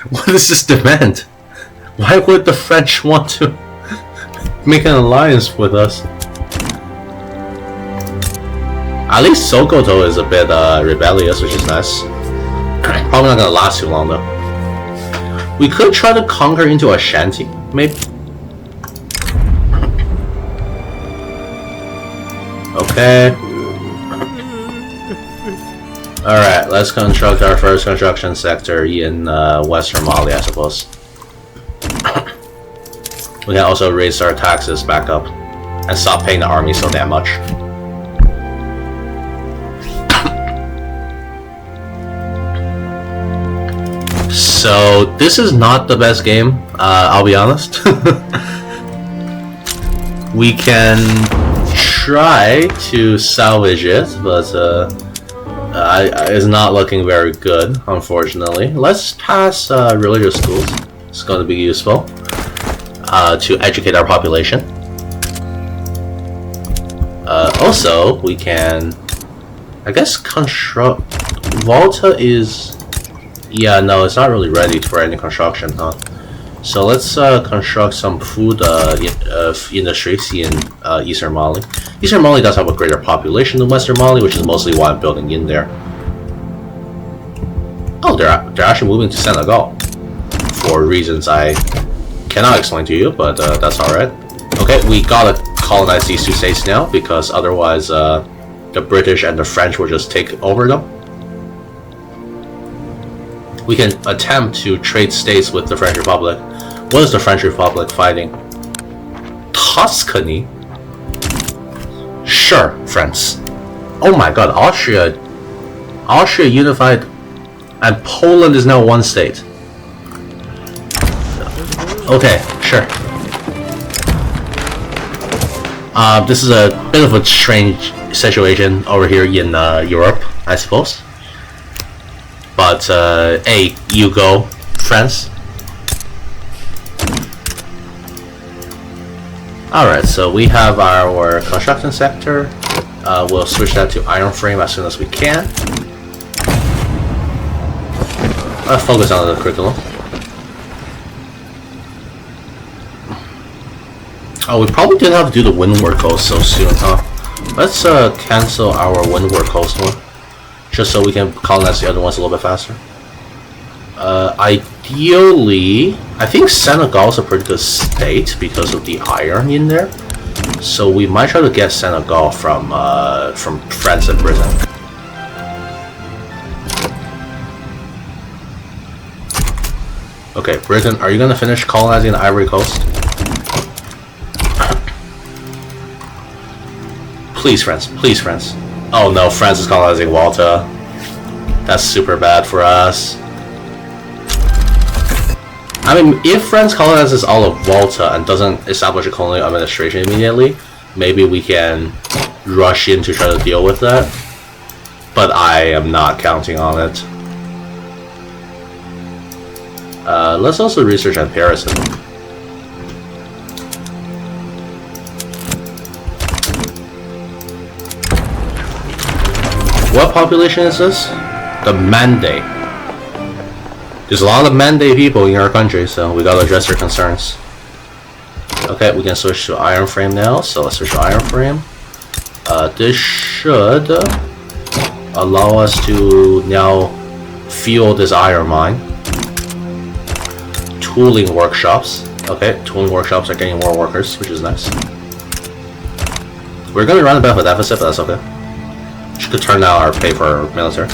What is this demand? Why would the French want to make an alliance with us? At least Sokoto is a bit rebellious, which is nice. Probably not gonna last too long though. We could try to conquer into Ashanti, maybe? Okay. Alright, let's construct our first construction sector in Western Mali, I suppose. We can also raise our taxes back up and stop paying the army so damn much. So, this is not the best game, I'll be honest. We can try to salvage it, but it's not looking very good, unfortunately. Let's pass religious schools. It's going to be useful to educate our population. Also, we can, I guess, construct. Volta is, yeah, no, it's not really ready for any construction, huh? So let's construct some food industries in Eastern Mali. Eastern Mali does have a greater population than Western Mali, which is mostly why I'm building in there. Oh, they're actually moving to Senegal for reasons I cannot explain to you, but that's alright. Okay, we gotta colonize these two states now, because otherwise the British and the French will just take over them. We can attempt to trade states with the French Republic. What is the French Republic fighting? Tuscany? Sure, France. Oh my god, Austria unified, and Poland is now one state. Okay, sure. This is a bit of a strange situation over here in Europe, I suppose. But, hey, you go, France. Alright, so we have our construction sector. We'll switch that to iron frame as soon as we can. Focus on the curriculum. Oh, we probably didn't have to do the windward coast so soon, huh? Let's cancel our windward coast one, just so we can colonize the other ones a little bit faster. Ideally, I think Senegal is a pretty good state because of the iron in there. So we might try to get Senegal from France and Britain. Okay, Britain, are you gonna finish colonizing the Ivory Coast? Please, France. Please, France. Oh no, France is colonizing Malta. That's super bad for us. I mean, if France colonizes all of Malta and doesn't establish a colonial administration immediately, maybe we can rush in to try to deal with that. But I am not counting on it. Let's also research empirism. What population is this? The Mande. There's a lot of Mande people in our country, so we gotta address their concerns. Okay, we can switch to iron frame now, so let's switch to iron frame. This should allow us to now fuel this iron mine. tooling workshops. Okay, tooling workshops are getting more workers, which is nice. We're gonna run a bit of a deficit, but that's okay. She could turn down our pay for our military.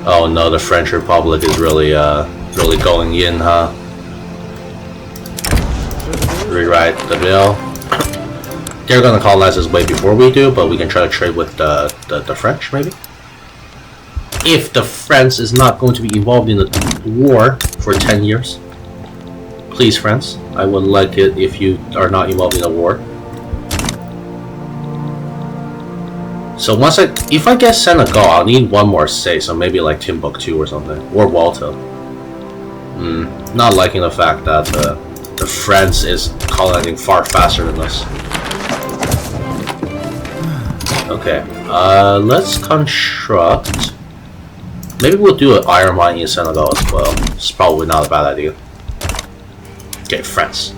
Oh no, the French Republic is really going in, huh? Rewrite the bill. They're gonna colonize us way before we do, but we can try to trade with the French, maybe? If the France is not going to be involved in the war for 10 years. Please, France, I would like it if you are not involved in the war. So if I get Senegal, I'll need one more state, so maybe like Timbuktu or something, or Malta. Not liking the fact that the France is colonizing far faster than us. Okay, let's construct. Maybe we'll do an iron mine in Senegal as well. It's probably not a bad idea. Okay, France.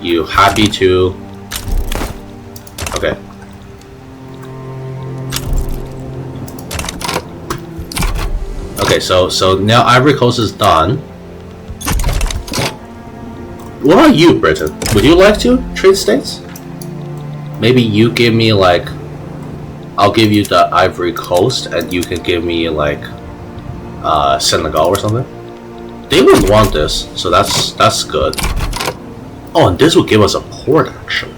You happy to? Okay. Okay, so now Ivory Coast is done. What about you, Britain? Would you like to trade states? Maybe you give me like, I'll give you the Ivory Coast, and you can give me like Senegal or something. They would want this, so that's good. Oh, and this will give us a port actually.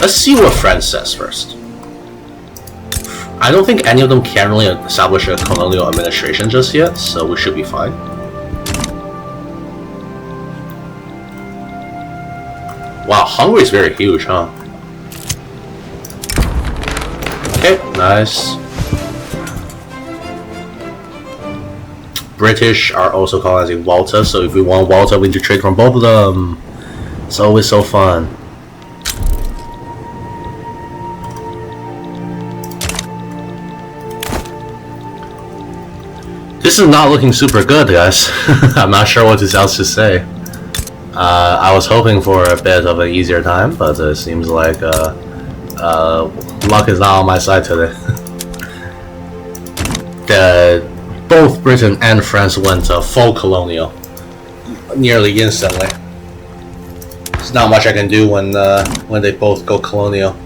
Let's see what France says first. I don't think any of them can really establish a colonial administration just yet, so we should be fine. Wow, Hungary is very huge, huh? Okay, nice. British are also colonizing Malta, so if we want Malta, we need to trade from both of them. It's always so fun. This is not looking super good, guys. I'm not sure what else to say. I was hoping for a bit of an easier time, but it seems like luck is not on my side today. Both Britain and France went full colonial nearly instantly. There's not much I can do when they both go colonial.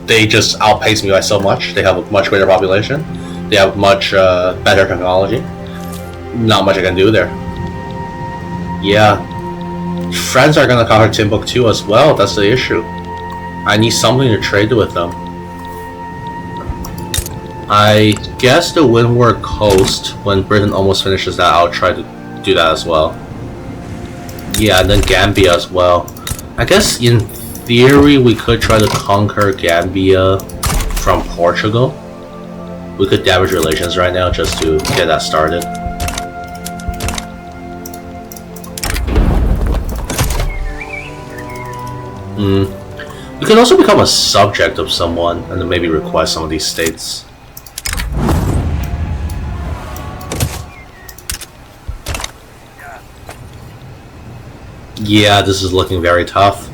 They just outpace me by so much. They have a much greater population. They have much better technology. Not much I can do there. Yeah, France are gonna conquer Timbuktu as well. That's the issue. I need something to trade with them. I guess the Windward Coast, when Britain almost finishes that, I'll try to do that as well. Yeah, and then Gambia as well. I guess in theory we could try to conquer Gambia from Portugal. We could damage relations right now just to get that started. We could also become a subject of someone and then maybe request some of these states. Yeah, this is looking very tough.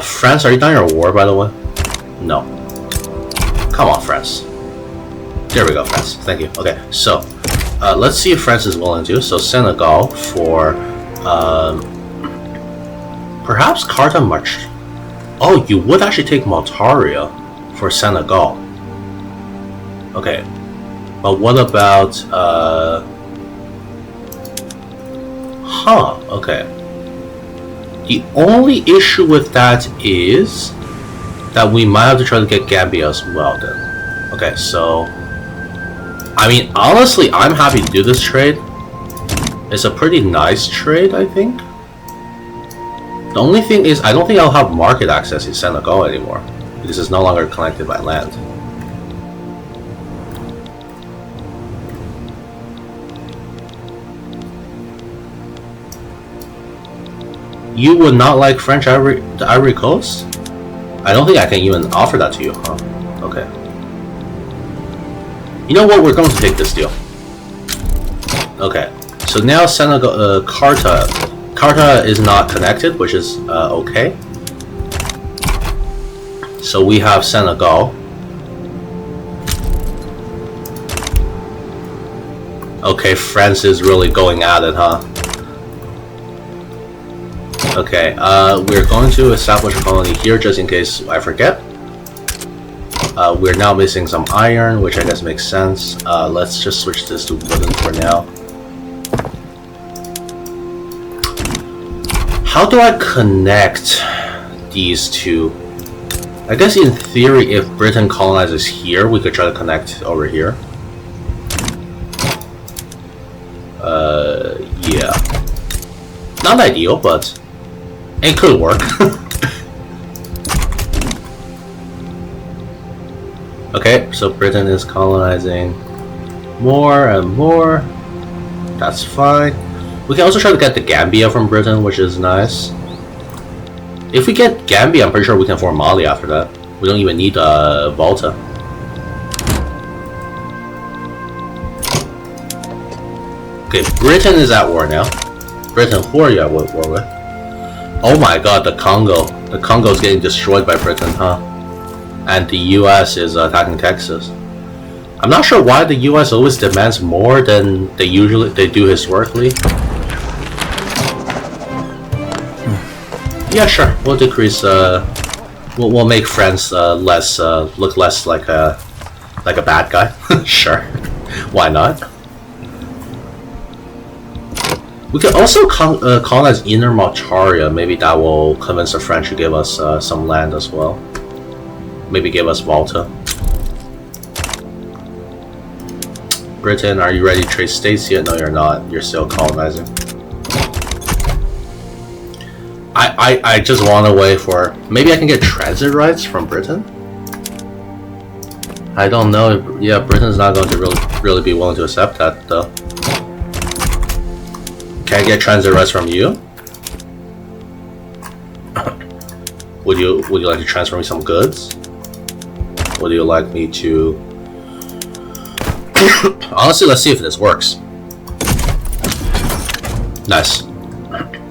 France, are you done your war, by the way? No. Come on, France. There we go, France. Thank you. Okay, so let's see if France is willing to. So Senegal for perhaps Kaarta March. Oh, you would actually take Maltaria for Senegal. Okay, but what about okay. The only issue with that is that we might have to try to get Gambia as well then. Okay, so I mean, honestly, I'm happy to do this trade. It's a pretty nice trade, I think. The only thing is, I don't think I'll have market access in Senegal anymore, because it's no longer connected by land. You would not like the Ivory Coast? I don't think I can even offer that to you, huh? Okay. You know what? We're going to take this deal. Okay. So now Senegal, Kaarta. Kaarta is not connected, which is okay. So we have Senegal. Okay, France is really going at it, huh? Okay, we're going to establish a colony here just in case I forget. We're now missing some iron, which I guess makes sense. Let's just switch this to wooden for now. How do I connect these two? I guess in theory, if Britain colonizes here, we could try to connect over here. Yeah. Not ideal, but it could work. Okay, so Britain is colonizing more and more. That's fine. We can also try to get the Gambia from Britain, which is nice. If we get Gambia, I'm pretty sure we can form Mali after that. We don't even need Volta. Okay, Britain is at war now. Britain, who are you at war with? Oh my god, the Congo. The Congo is getting destroyed by Britain, huh? And the US is attacking Texas. I'm not sure why the US always demands more than they do historically. Yeah, sure. We'll decrease. We'll make France look less like a bad guy. Sure, why not? We could also colonize Inner Maltaria. Maybe that will convince the French to give us some land as well. Maybe give us Volta. Britain, are you ready to trade states yet? No, you're not. You're still colonizing. I just want to wait for... Maybe I can get transit rights from Britain? I don't know. Yeah, Britain's not going to really be willing to accept that, though. Can I get transit rights from you? Would you like to transfer me some goods? Would you like me to... Honestly, let's see if this works. Nice.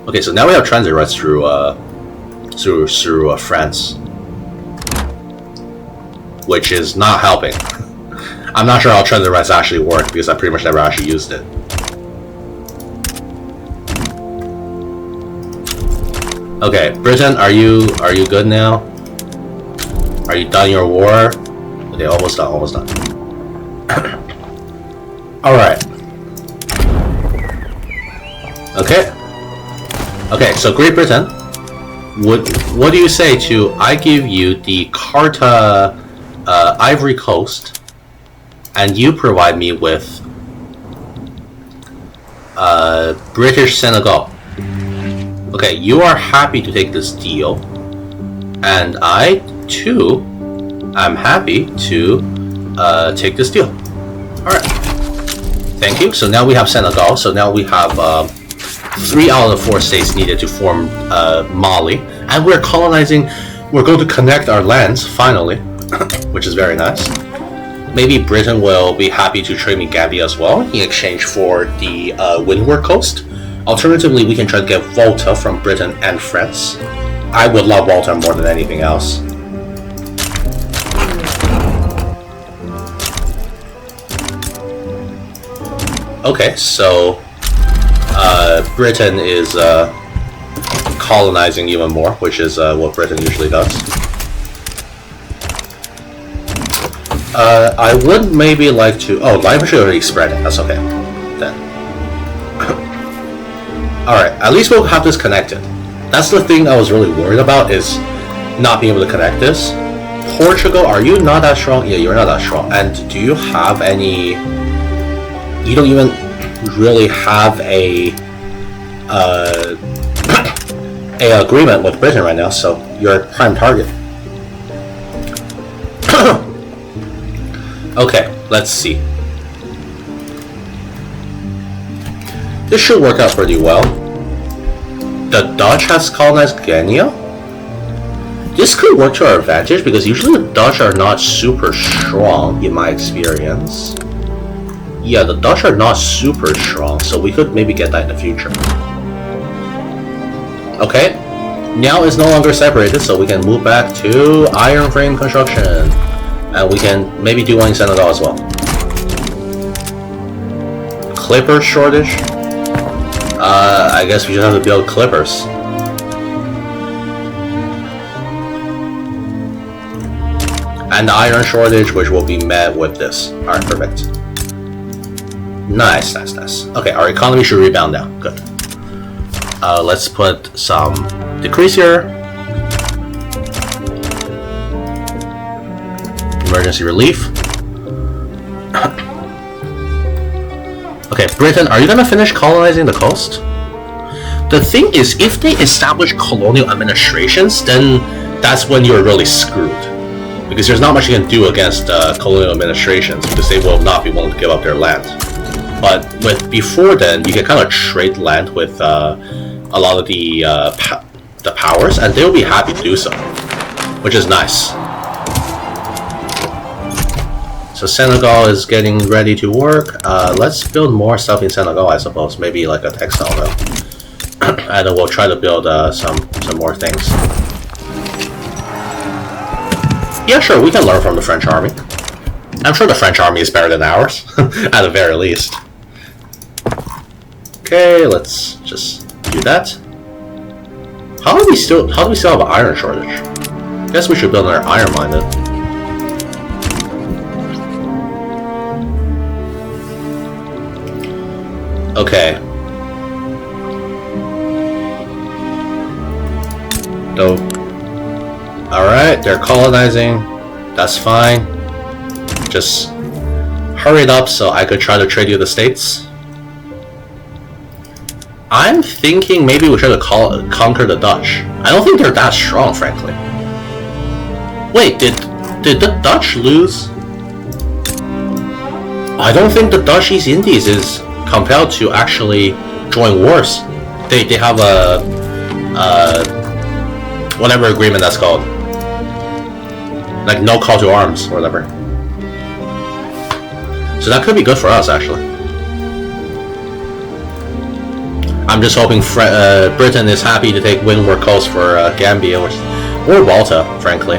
Okay, so now we have transit rights through France, which is not helping. I'm not sure how transit rights actually work because I pretty much never actually used it. Okay, Britain, are you good now? Are you done your war? Okay, almost done, almost done. Alright. Okay. Okay, so Great Britain, what do you say to I give you the Kaarta Ivory Coast, and you provide me with British Senegal? Okay, you are happy to take this deal, and I too am happy to take this deal. Alright, thank you. So now we have Senegal, so now we have 3 out of the 4 states needed to form Mali, and we're colonizing. We're going to connect our lands finally, which is very nice. Maybe Britain will be happy to trade me Gambia as well in exchange for the Windward Coast. Alternatively, we can try to get Volta from Britain and France. I would love Volta more than anything else. Okay, so Britain is colonizing even more, which is what Britain usually does. I would maybe like to... Oh, life should already spread it. That's okay. Then. Alright, at least we'll have this connected. That's the thing I was really worried about, is not being able to connect this. Portugal, are you not that strong? Yeah, you're not that strong. And do you have any... You don't even really have a agreement with Britain right now, so you're a prime target. Okay, let's see. This should work out pretty well. The Dutch has colonized Guinea. This could work to our advantage because usually the Dutch are not super strong in my experience. Yeah, the Dutch are not super strong, so we could maybe get that in the future. Okay, now it's no longer separated, so we can move back to iron frame construction. And we can maybe do one in Senegal as well. Clipper shortage? I guess we just have to build clippers. And the iron shortage, which will be met with this. Alright, perfect. Nice, nice, nice. Okay, our economy should rebound now. Good. Let's put some decrease here. Emergency relief. Okay, Britain, are you gonna finish colonizing the coast? The thing is, if they establish colonial administrations, then that's when you're really screwed. Because there's not much you can do against colonial administrations, because they will not be willing to give up their land. But before then, you can kind of trade land with a lot of the powers, and they'll be happy to do so, which is nice. So Senegal is getting ready to work. Let's build more stuff in Senegal, I suppose. Maybe like a textile mill. And then we'll try to build some more things. Yeah, sure, we can learn from the French army. I'm sure the French army is better than ours, at the very least. Okay, let's just do that. How do we still have an iron shortage? I guess we should build another iron mine then. Okay. So, alright, they're colonizing. That's fine. Just hurry it up so I could try to trade you the states. I'm thinking maybe we try to conquer the Dutch. I don't think they're that strong, frankly. Wait, did the Dutch lose? I don't think the Dutch East Indies is compelled to actually join wars. They have a whatever agreement that's called, like no call to arms or whatever. So that could be good for us, actually. I'm just hoping Britain is happy to take windward coast for Gambia or Malta, frankly.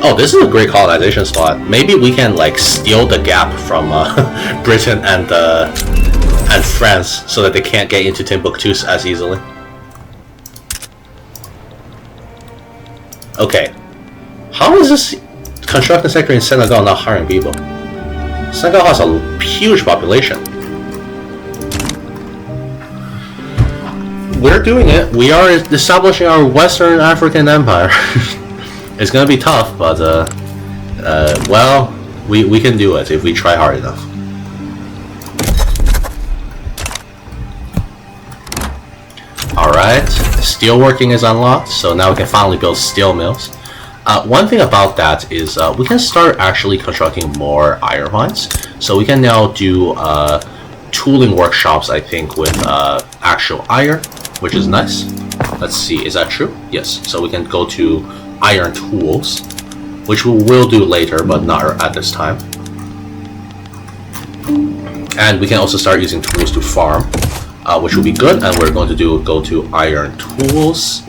Oh, this is a great colonization spot. Maybe we can like steal the gap from Britain and France so that they can't get into Timbuktu as easily. Okay, how is this construction sector in Senegal not hiring people? Senegal has a huge population. We're doing it. We are establishing our Western African Empire. It's gonna be tough, but well, we can do it if we try hard enough. Alright, steelworking is unlocked, so now we can finally build steel mills. One thing about that is we can start actually constructing more iron mines. So we can now do tooling workshops, I think, with actual iron, which is nice. Let's see, is that true? Yes, so we can go to iron tools, which we will do later, but not at this time. And we can also start using tools to farm, which will be good. And we're going to go to iron tools,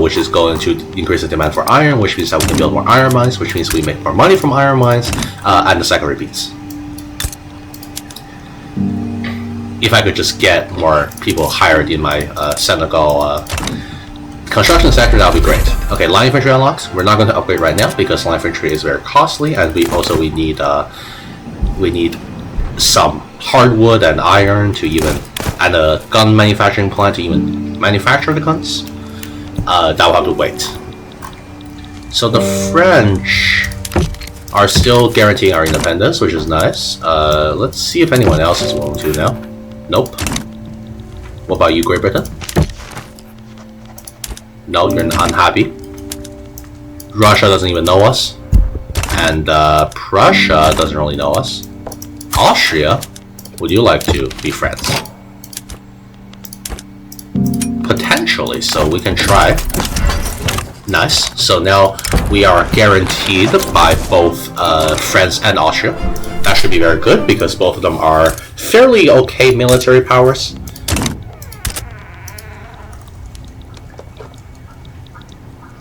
which is going to increase the demand for iron, which means that we can build more iron mines, which means we make more money from iron mines, and the cycle repeats. If I could just get more people hired in my Senegal construction sector, that would be great. Okay, line infantry unlocks. We're not going to upgrade right now because line infantry is very costly, and we need some hardwood and iron to even, and a gun manufacturing plant to even manufacture the guns. That will have to wait. So the French are still guaranteeing our independence, which is nice. Let's see if anyone else is willing to now. Nope. What about you, Great Britain? No, you're unhappy. Russia doesn't even know us. And Prussia doesn't really know us. Austria, would you like to be friends? Potentially, so we can try. Nice. So now we are guaranteed by both France and Austria. That should be very good because both of them are fairly okay military powers.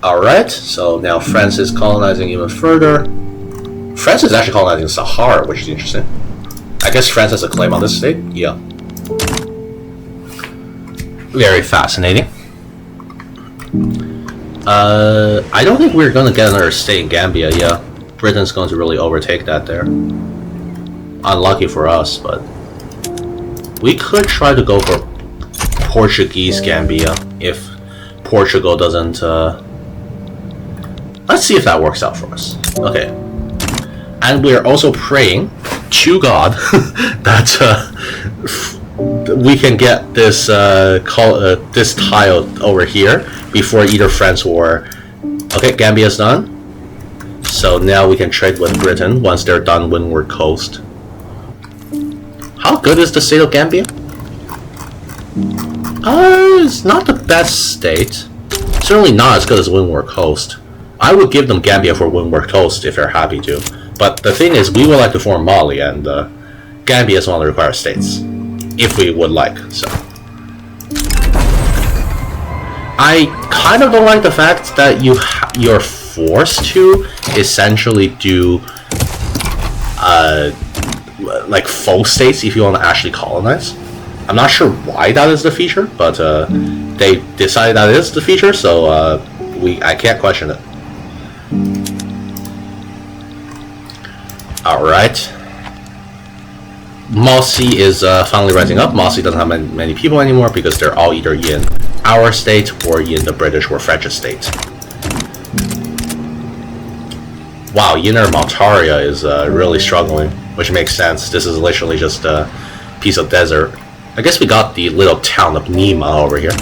Alright, so now France is colonizing even further. France is actually colonizing Sahara, which is interesting. I guess France has a claim on this state? Yeah. Very fascinating. I don't think we're gonna get another state in Gambia, yeah. Britain's going to really overtake that there. Unlucky for us, but... we could try to go for Portuguese Gambia if Portugal doesn't... Let's see if that works out for us. Okay. And we're also praying to God that we can get this this tile over here before either France or... Okay, Gambia's done. So now we can trade with Britain once they're done Windward Coast. How good is the state of Gambia? It's not the best state. Certainly not as good as Windward Coast. I would give them Gambia for Windward Coast if they're happy to. But the thing is, we would like to form Mali, and Gambia is one of the required states. If we would like, so. I kind of don't like the fact that you're forced to essentially do like full states if you want to actually colonize. I'm not sure why that is the feature, but they decided that is the feature, so I can't question it. Alright. Mossy is finally rising up. Mossy doesn't have many people anymore because they're all either in our state or in the British or French state. Wow, Inner Maltaria is really struggling, which makes sense. This is literally just a piece of desert. I guess we got the little town of Nima over here.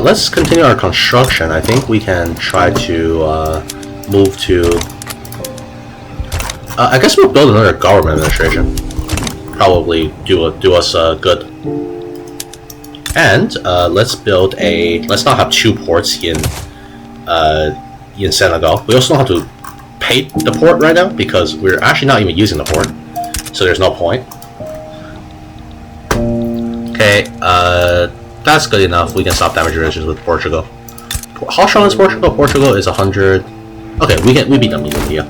Let's continue our construction. I think we can try to move to... I guess we'll build another government administration. Probably do us good. And let's build a... Let's not have 2 ports in Senegal. We also don't have to pay the port right now because we're actually not even using the port. So there's no point. Okay, that's good enough. We can stop damage relations with Portugal. How strong is Portugal? Portugal is 100. Okay, we beat them easily, yeah.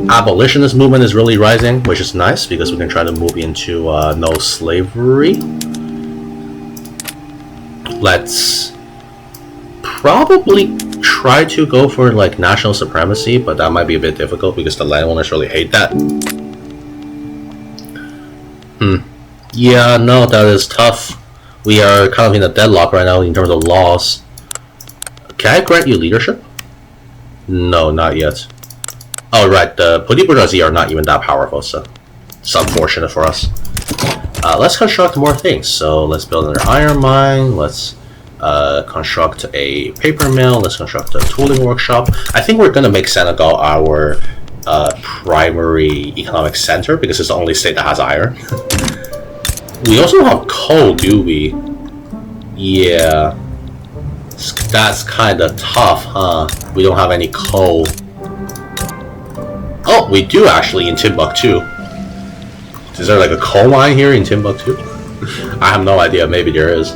Abolitionist movement is really rising, which is nice because we can try to move into no slavery. Let's probably try to go for like national supremacy, but that might be a bit difficult because the landowners really hate that. Yeah, no, that is tough. We are kind of in a deadlock right now in terms of laws. Can I grant you leadership? No, not yet. Oh, right, the Petit Bourgeoisie are not even that powerful, so it's unfortunate for us. Let's construct more things. So let's build another iron mine. Let's construct a paper mill. Let's construct a tooling workshop. I think we're going to make Senegal our primary economic center because it's the only state that has iron. We also don't have coal, do we? Yeah. That's kind of tough, huh? We don't have any coal. Oh, we do actually in Timbuktu. Is there like a coal mine here in Timbuktu? I have no idea. Maybe there is.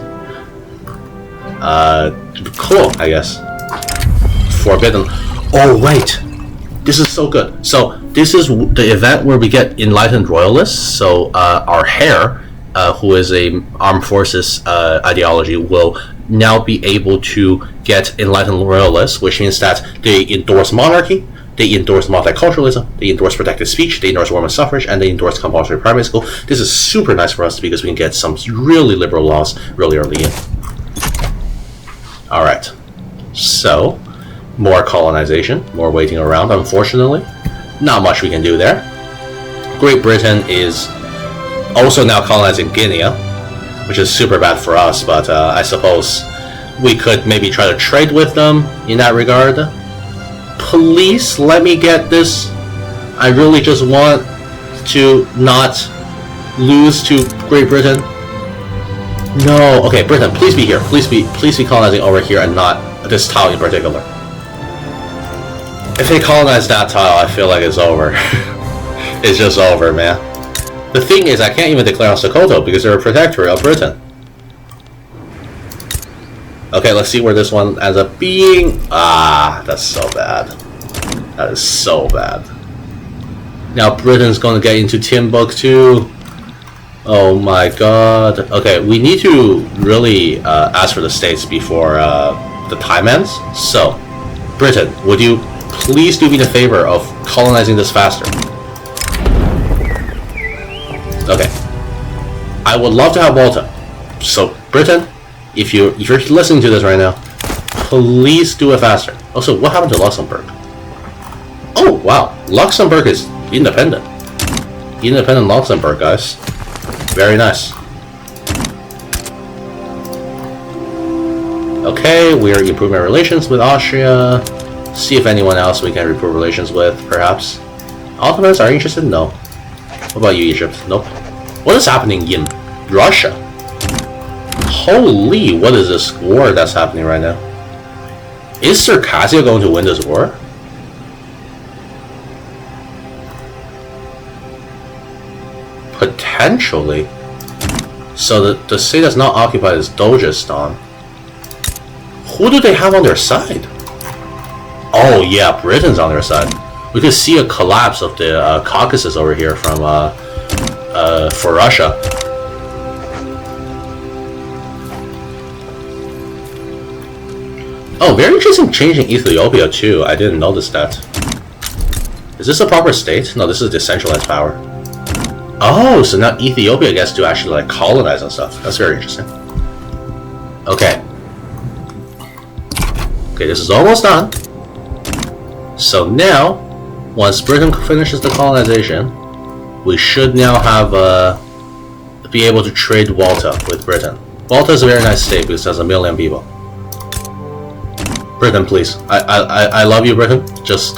Cool, I guess. Forbidden. Oh, wait. This is so good. So, this is the event where we get enlightened royalists. So, our heir, who is a armed forces ideology, will now be able to get enlightened royalists, which means that they endorse monarchy, they endorse multiculturalism, they endorse protected speech, they endorse women's suffrage, and they endorse compulsory primary school. This is super nice for us because we can get some really liberal laws really early in. Alright, so more colonization, more waiting around, unfortunately. Not much we can do there. Great Britain is also now colonizing Guinea, which is super bad for us, but I suppose we could maybe try to trade with them in that regard. Please let me get this. I really just want to not lose to Great Britain. No, okay, Britain, please be here. Please be colonizing over here and not this tile in particular. If they colonize that tile, I feel like it's over. It's just over, man. The thing is, I can't even declare on Sokoto because they're a protectorate of Britain. Okay, let's see where this one ends up being. Ah, that's so bad. That is so bad. Now Britain's going to get into Timbuktu. Oh my god. Okay, we need to really ask for the states before the time ends. So, Britain, would you please do me the favor of colonizing this faster? Okay. I would love to have Malta. So, Britain, if you're listening to this right now, please do it faster. Also, what happened to Luxembourg? Oh, wow. Luxembourg is independent. Independent Luxembourg, guys. Very nice. Okay, we are improving our relations with Austria. See if anyone else we can improve relations with, perhaps. Ottomans are interested? No. What about you, Egypt? Nope. What is happening in Russia? Holy, what is this war that's happening right now? Is Circassia going to win this war? Potentially. So the state that's not occupied is Dogestan. Who do they have on their side? Oh yeah, Britain's on their side. We could see a collapse of the Caucasus over here from for Russia. Oh, very interesting change in Ethiopia too. I didn't notice that. Is this a proper state? No, this is decentralized power. Oh, so now Ethiopia gets to actually like colonize and stuff. That's very interesting. Okay. Okay, this is almost done. So now, once Britain finishes the colonization, we should now have be able to trade Malta with Britain. Malta is a very nice state because it has 1 million people. Britain, please. I love you, Britain. Just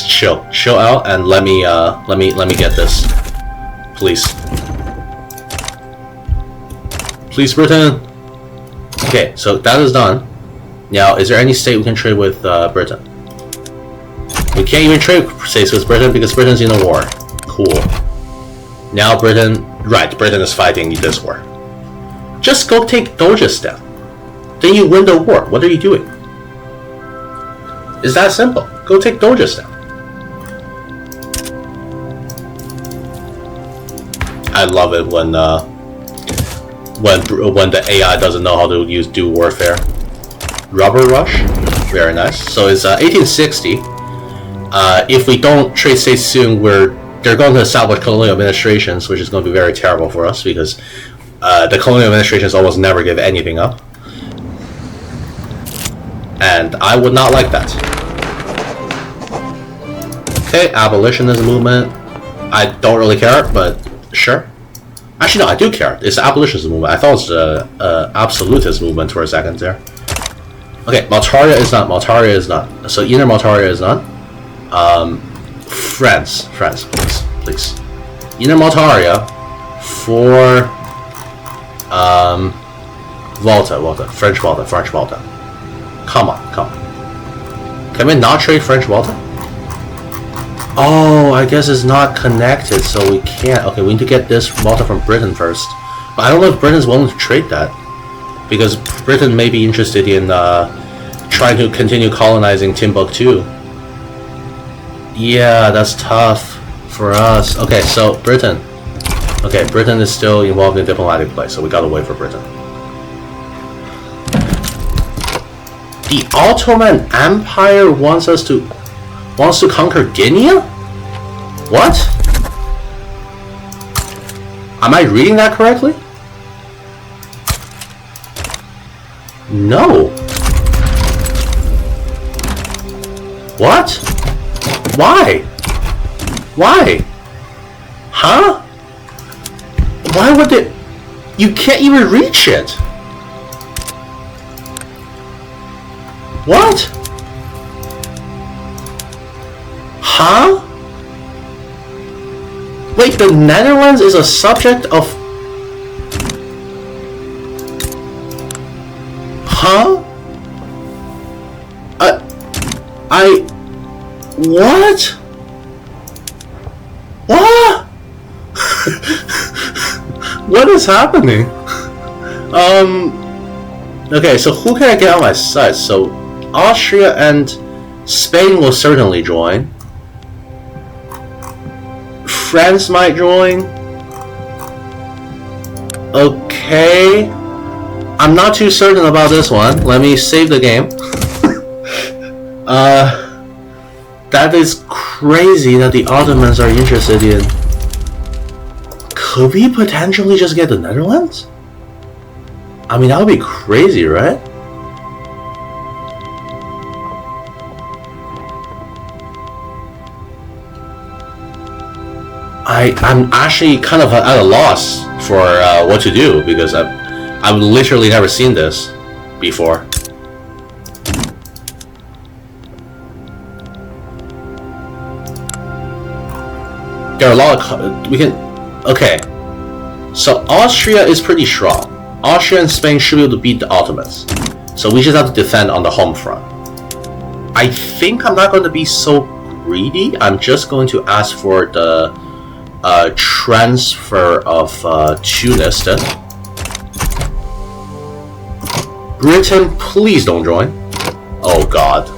chill out and let me get this. Please. Please, Britain. Okay, so that is done. Now, is there any state we can trade with Britain? We can't even trade states with Britain because Britain's in a war. Cool. Now Britain... Right, Britain is fighting this war. Just go take Dogestan. Then you win the war. What are you doing? It's that simple. Go take Dogestan. I love it when the AI doesn't know how to do warfare. Rubber Rush, very nice. So it's 1860. If we don't trade states soon, they're going to establish colonial administrations, which is going to be very terrible for us because the colonial administrations almost never give anything up, and I would not like that. Okay, abolitionist movement. I don't really care, but sure. Actually, no, I do care. It's the abolitionist movement. I thought it was the absolutist movement for a second there. Okay, Maltaria is not. Maltaria is not. So Inner Maltaria is not. France, please. Inner Maltaria for Malta, French Malta. Come on. Can we not trade French Malta? Oh, I guess it's not connected, so we can't. Okay, we need to get this Malta from Britain first. But I don't know if Britain's willing to trade that, because Britain may be interested in trying to continue colonizing Timbuktu. Yeah, that's tough for us. Okay, so Britain. Okay, Britain is still involved in diplomatic play, so we gotta wait for Britain. The Ottoman Empire wants to conquer Guinea? What? Am I reading that correctly? No. What? Why? Huh? Why would it? You can't even reach it. What? Huh? Wait, the Netherlands is a subject of... Huh? What? What? What is happening? Okay, so who can I get on my side? So Austria and Spain will certainly join. France might join. Okay. I'm not too certain about this one. Let me save the game. That is crazy that the Ottomans are interested in. Could we potentially just get the Netherlands? I mean, that would be crazy, right? I'm actually kind of at a loss for what to do, because I've literally never seen this before. There are a lot of... we can... Okay. So Austria is pretty strong. Austria and Spain should be able to beat the Ottomans. So we just have to defend on the home front. I think I'm not going to be so greedy. I'm just going to ask for the transfer of Tunis then. Britain, please don't join. Oh god.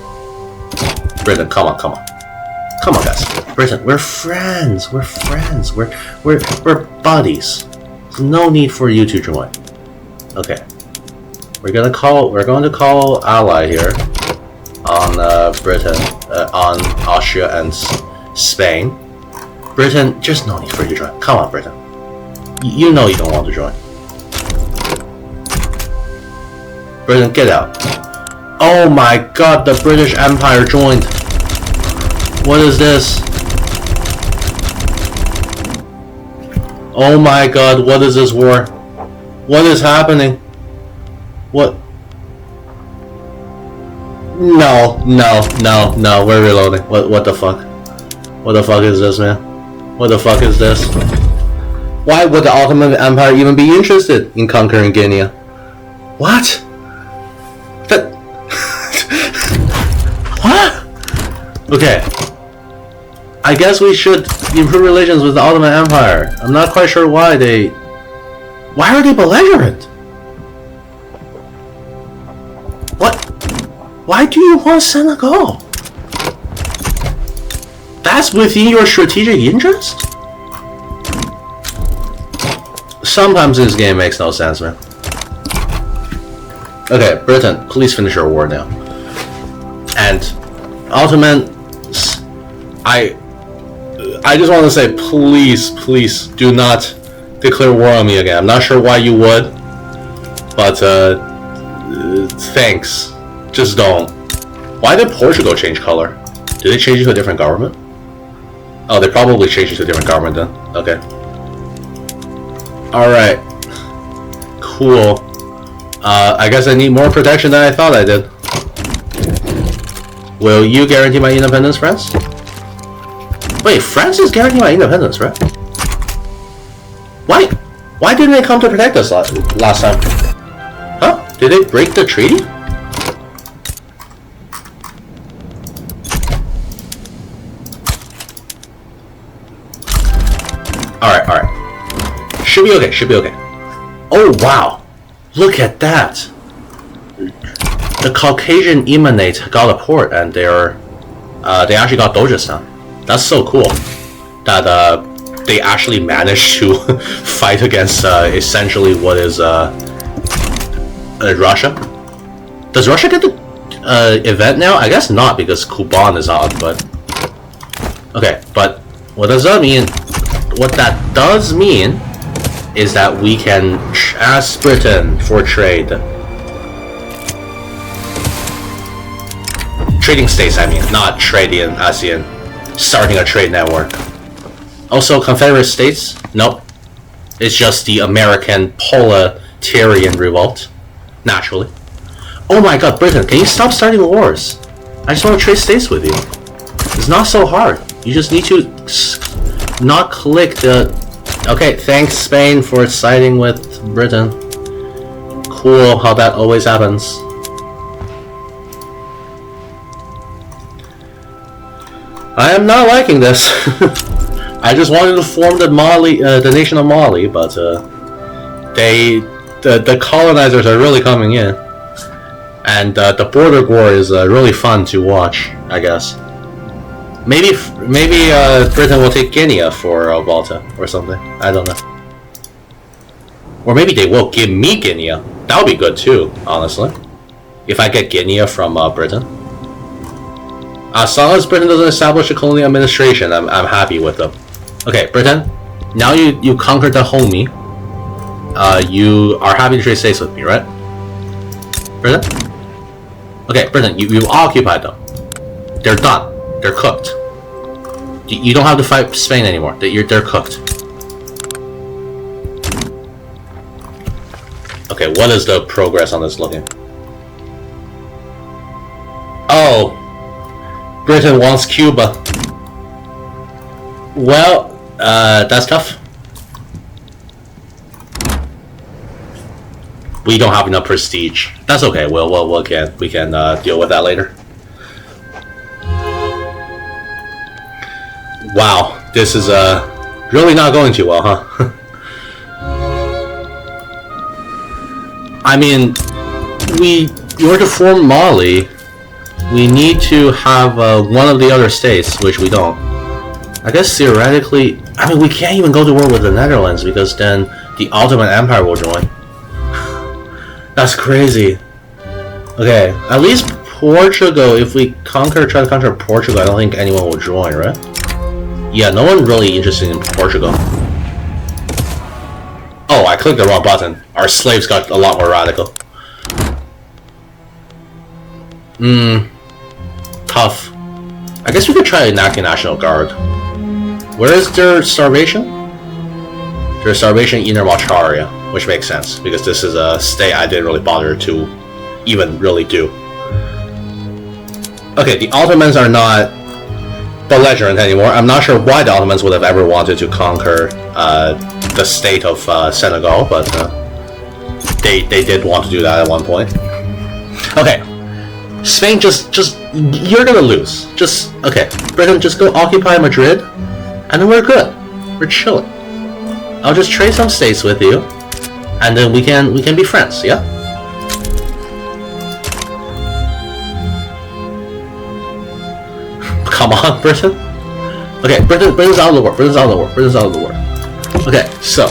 Britain, come on, come on. Come on, guys. Britain, we're friends. We're friends. We're buddies. There's no need for you to join. Okay. We're going to call ally here on Britain, on Austria and Spain. Britain, just no need for you to join. Come on, Britain. You know you don't want to join. Britain, get out. Oh my god, the British Empire joined. What is this? Oh my god, what is this war? What is happening? What? No, we're reloading. What the fuck? What the fuck is this, man? What the fuck is this? Why would the Ottoman Empire even be interested in conquering Guinea? What? That... What? Okay. I guess we should improve relations with the Ottoman Empire. I'm not quite sure why they... Why are they belligerent? What? Why do you want Senegal? That's within your strategic interest? Sometimes this game makes no sense, man. Okay, Britain, please finish your war now. And Ottomans, I just want to say, please do not declare war on me again. I'm not sure why you would, but thanks. Just don't. Why did Portugal change color? Did they change it to a different government? Oh, they probably changed it to a different government then. Okay. Alright. Cool. I guess I need more protection than I thought I did. Will you guarantee my independence, France? Wait, France is guaranteeing my independence, right? Why? Why didn't they come to protect us last time? Huh? Did they break the treaty? Alright. Should be okay, Oh, wow. Look at that. The Caucasian Emanate got a port, and they actually got Dojistan. That's so cool that they actually managed to fight against essentially what is Russia. Does Russia get the event now? I guess not, because Kuban is on, but... Okay, but what does that mean? What that does mean is that we can ask Britain for trade. Trading states, I mean, not trading ASEAN. Starting a trade network. Also, Confederate States? Nope. It's just the American proletarian revolt. Naturally. Oh my god, Britain, can you stop starting wars? I just want to trade states with you. It's not so hard. You just need to not click the... Okay, thanks Spain for siding with Britain. Cool how that always happens. I am not liking this. I just wanted to form the nation of Mali, but the colonizers are really coming in. And the border war is really fun to watch, I guess. Maybe Britain will take Guinea for Malta or something. I don't know. Or maybe they will give me Guinea. That would be good too, honestly. If I get Guinea from Britain. As long as Britain doesn't establish a colonial administration, I'm happy with them. Okay, Britain. Now you conquered the homie. You are happy to trade states with me, right? Britain? Okay, Britain, you occupied them. They're done. They're cooked. You don't have to fight Spain anymore. They're cooked. Okay, what is the progress on this looking? Oh, Britain wants Cuba. Well, that's tough. We don't have enough prestige. That's okay. We can deal with that later. Wow, this is really not going too well, huh? I mean, in order to form Mali, we need to have one of the other states, which we don't. I guess theoretically, I mean, we can't even go to war with the Netherlands because then the Ottoman Empire will join. That's crazy. Okay, at least Portugal, if we try to conquer Portugal, I don't think anyone will join, right? Yeah, no one really interested in Portugal. Oh, I clicked the wrong button. Our slaves got a lot more radical. Tough. I guess we could try enacting National Guard. Where is their starvation? There's starvation in Inner Malcharia, which makes sense, because this is a state I didn't really bother to even really do. Okay, the Ottomans are not belligerent anymore. I'm not sure why the Ottomans would have ever wanted to conquer the state of Senegal, but they did want to do that at one point. Okay, Spain, just you're gonna lose. Okay, Britain, just go occupy Madrid, and then we're good. We're chilling. I'll just trade some states with you, and then we can be friends. Yeah. Come on, Britain. Okay, Britain's out of the war. Britain's out of the war. Okay, so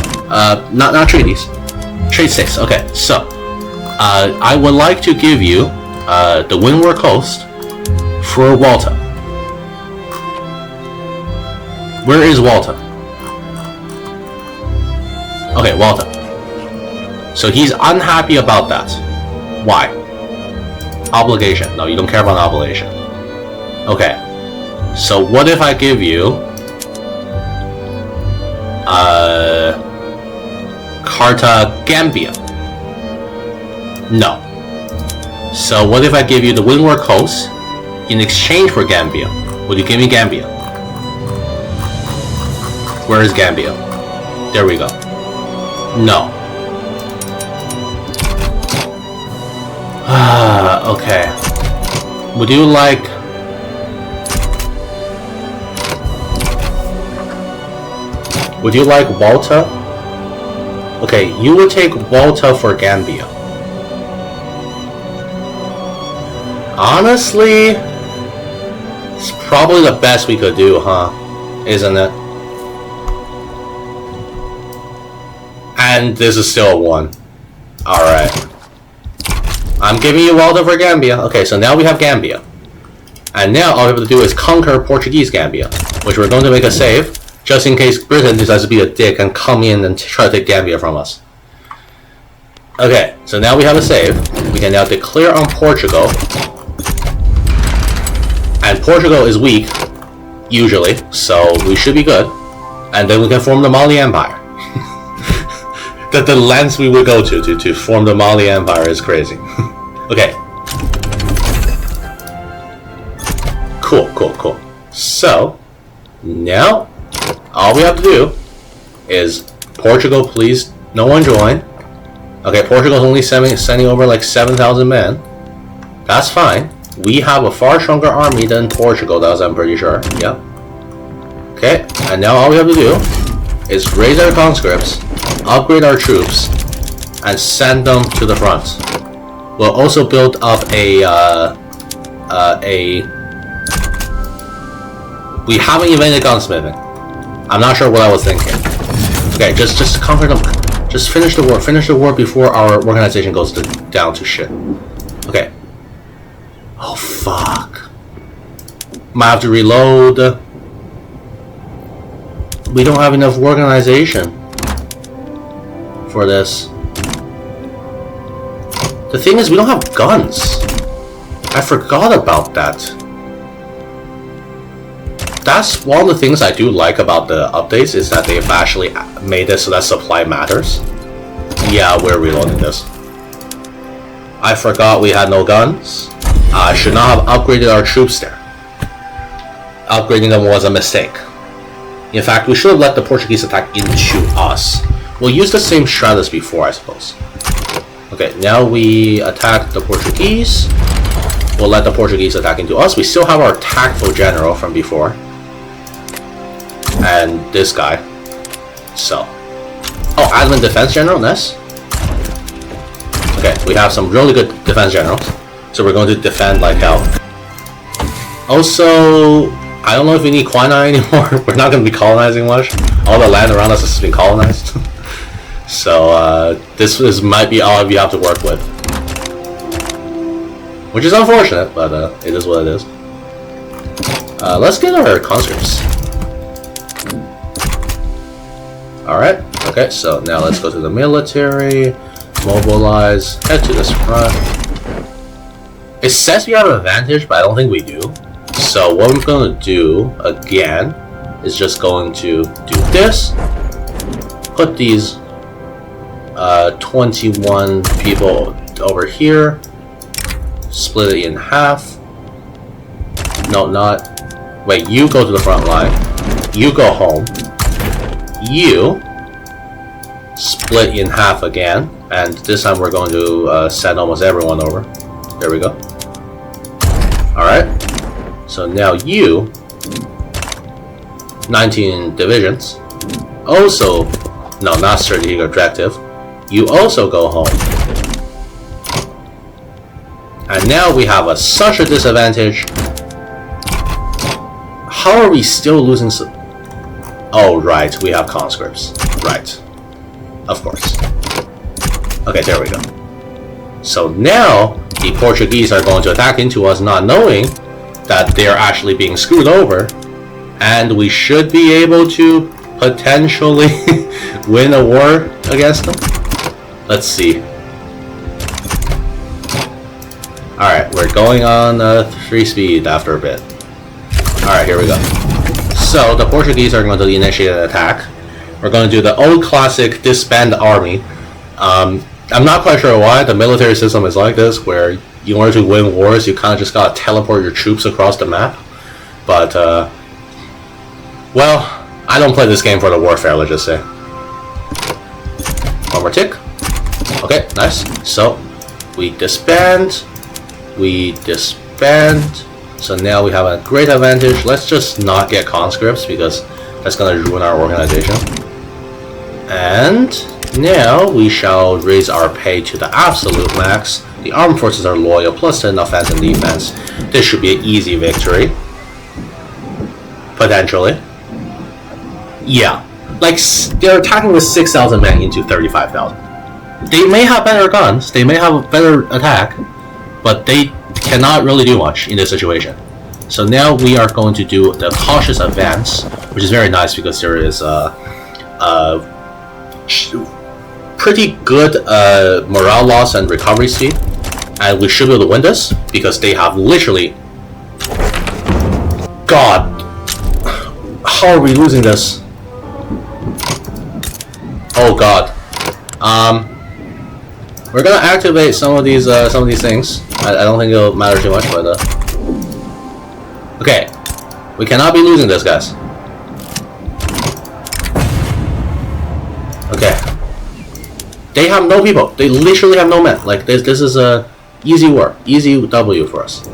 not treaties, trade states. Okay, so I would like to give you the Windward Coast for Walter. Where is Walter? Okay, Walter. So he's unhappy about that. Why? Obligation. No, you don't care about obligation. Okay. So what if I give you Kaarta, Gambia? No. So what if I give you the Windward Coast in exchange for Gambia? Would you give me Gambia? Where is Gambia? There we go. No. Okay. Would you like... Would you like Malta? Okay, you will take Malta for Gambia. Honestly, it's probably the best we could do, huh? Isn't it? And this is still a 1. Alright. I'm giving you Malta for Gambia. Okay, so now we have Gambia. And now all we have to do is conquer Portuguese Gambia, which we're going to make a save, just in case Britain decides to be a dick and come in and try to take Gambia from us. Okay, so now we have a save. We can now declare on Portugal. And Portugal is weak, usually, so we should be good. And then we can form the Mali Empire. The lengths we would go to form the Mali Empire is crazy. Okay. Cool. So, now, all we have to do is Portugal, please, no one join. Okay, Portugal's only sending over like 7,000 men. That's fine. We have a far stronger army than Portugal does, I'm pretty sure. Yeah. Okay, and now all we have to do is raise our conscripts, upgrade our troops, and send them to the front. We'll also build up we haven't invented gunsmithing. I'm not sure what I was thinking. Okay, just conquer them. Just finish the war. Finish the war before our organization goes down to shit. Okay. Oh, fuck. Might have to reload. We don't have enough organization for this. The thing is, we don't have guns. I forgot about that. That's one of the things I do like about the updates, is that they've actually made it so that supply matters. Yeah, we're reloading this. I forgot we had no guns. I should not have upgraded our troops there. Upgrading them was a mistake. In fact, we should have let the Portuguese attack into us. We'll use the same strat as before, I suppose. Okay, now we attack the Portuguese. We'll let the Portuguese attack into us. We still have our tactful general from before. And this guy. So. Oh, admin defense general, nice. Okay, we have some really good defense generals. So we're going to defend like hell. Also, I don't know if we need quinine anymore. We're not going to be colonizing much. All the land around us has been colonized. So this might be all we have to work with. Which is unfortunate, but it is what it is. Let's get our conscripts. Alright, okay, so now let's go to the military, mobilize, head to this front. It says we have an advantage, but I don't think we do. So what I'm going to do, again, is just going to do this. Put these 21 people over here. Split it in half. No, not. Wait, you go to the front line. You go home. You split in half again. And this time we're going to send almost everyone over. There we go. Alright. So now you, 19 divisions. Also, no, not strategic objective. You also go home. And now we have such a disadvantage. How are we still losing oh, right, we have conscripts. Right. Of course. Okay, there we go. So now, the Portuguese are going to attack into us, not knowing that they're actually being screwed over. And we should be able to potentially win a war against them. Let's see. Alright, we're going on 3 speed after a bit. Alright, here we go. So, the Portuguese are going to initiate an attack. We're going to do the old classic disband army. I'm not quite sure why the military system is like this, where in order to win wars, you kind of just gotta teleport your troops across the map. But, well, I don't play this game for the warfare, let's just say. One more tick. Okay, nice. So, we disband. We disband. So now we have a great advantage. Let's just not get conscripts, because that's going to ruin our organization. And now we shall raise our pay to the absolute max. The armed forces are loyal, plus 10 offense and defense. This should be an easy victory. Potentially. Yeah. Like, they're attacking with 6,000 men into 35,000. They may have better guns, they may have a better attack, but they cannot really do much in this situation. So now we are going to do the cautious advance, which is very nice because there is pretty good morale loss and recovery speed, and we should be able to win this because they have literally. God, how are we losing this? Oh God. We're gonna activate some of these things. I don't think it'll matter too much, but okay, we cannot be losing this, guys. Okay, they have no people. They literally have no men. Like this is a easy war, easy W for us.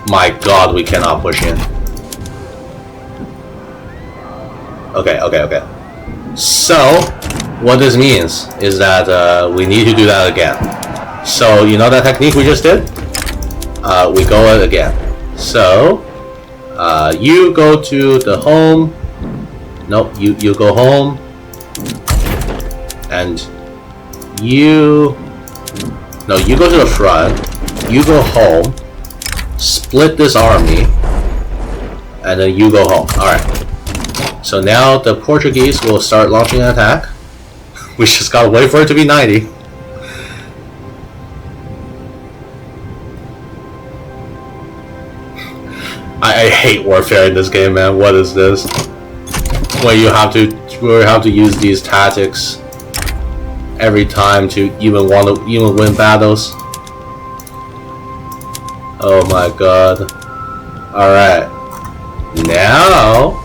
My God, we cannot push in. Okay. So, what this means is that we need to do that again. So you know that technique we just did? We go it again. So you go to the home. Nope, you go home. And you go to the front. You go home. Split this army. And then you go home. Alright. So now the Portuguese will start launching an attack. We just gotta wait for it to be 90. I hate warfare in this game, man. What is this? Where you have to use these tactics every time to even win battles. Oh my god. Alright. Now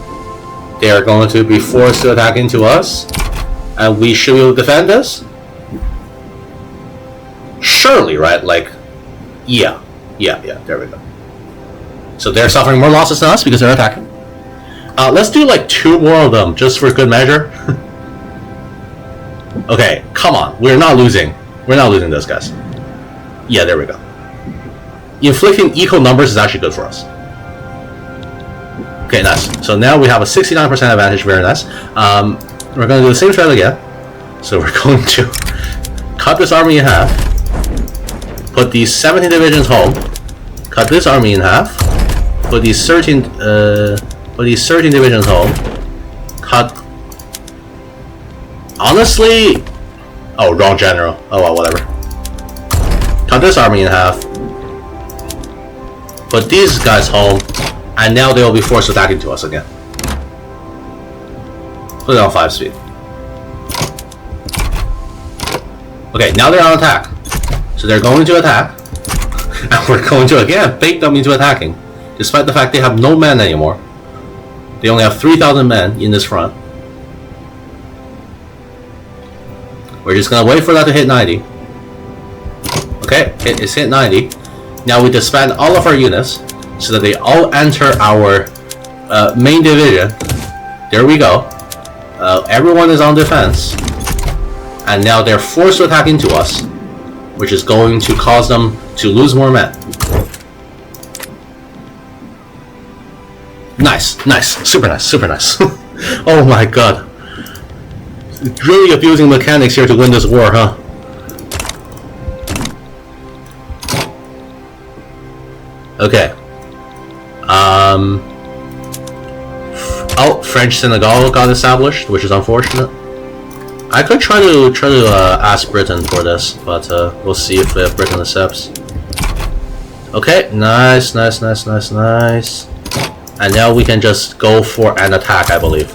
they are going to be forced to attack into us. And we should be able to defend this? Surely, right? Like, yeah, there we go. So they're suffering more losses than us because they're attacking. Let's do like 2 more of them, just for good measure. Okay, come on. We're not losing. We're not losing this, guys. Yeah, there we go. Inflicting equal numbers is actually good for us. Okay, nice. So now we have a 69% advantage, very nice. We're going to do the same strat again. So we're going to cut this army in half. Put these 17 divisions home. Cut this army in half. Put these 13 divisions home. Cut. Honestly, oh, wrong general. Oh well, whatever. Cut this army in half. Put these guys home, and now they will be forced to attack into us again. Put it on 5 speed. Okay, now they're on attack. So they're going to attack. And we're going to again bait them into attacking. Despite the fact they have no men anymore. They only have 3,000 men in this front. We're just gonna wait for that to hit 90. Okay, it's hit 90. Now we disband all of our units so that they all enter our main division. There we go. Everyone is on defense. And now they're forced to attack into us, which is going to cause them to lose more men. Nice, super nice. Oh my god. Really abusing mechanics here to win this war, huh? Okay. Oh, French Senegal got established, which is unfortunate. I could try to ask Britain for this, but we'll see if Britain accepts. Okay, nice. And now we can just go for an attack, I believe.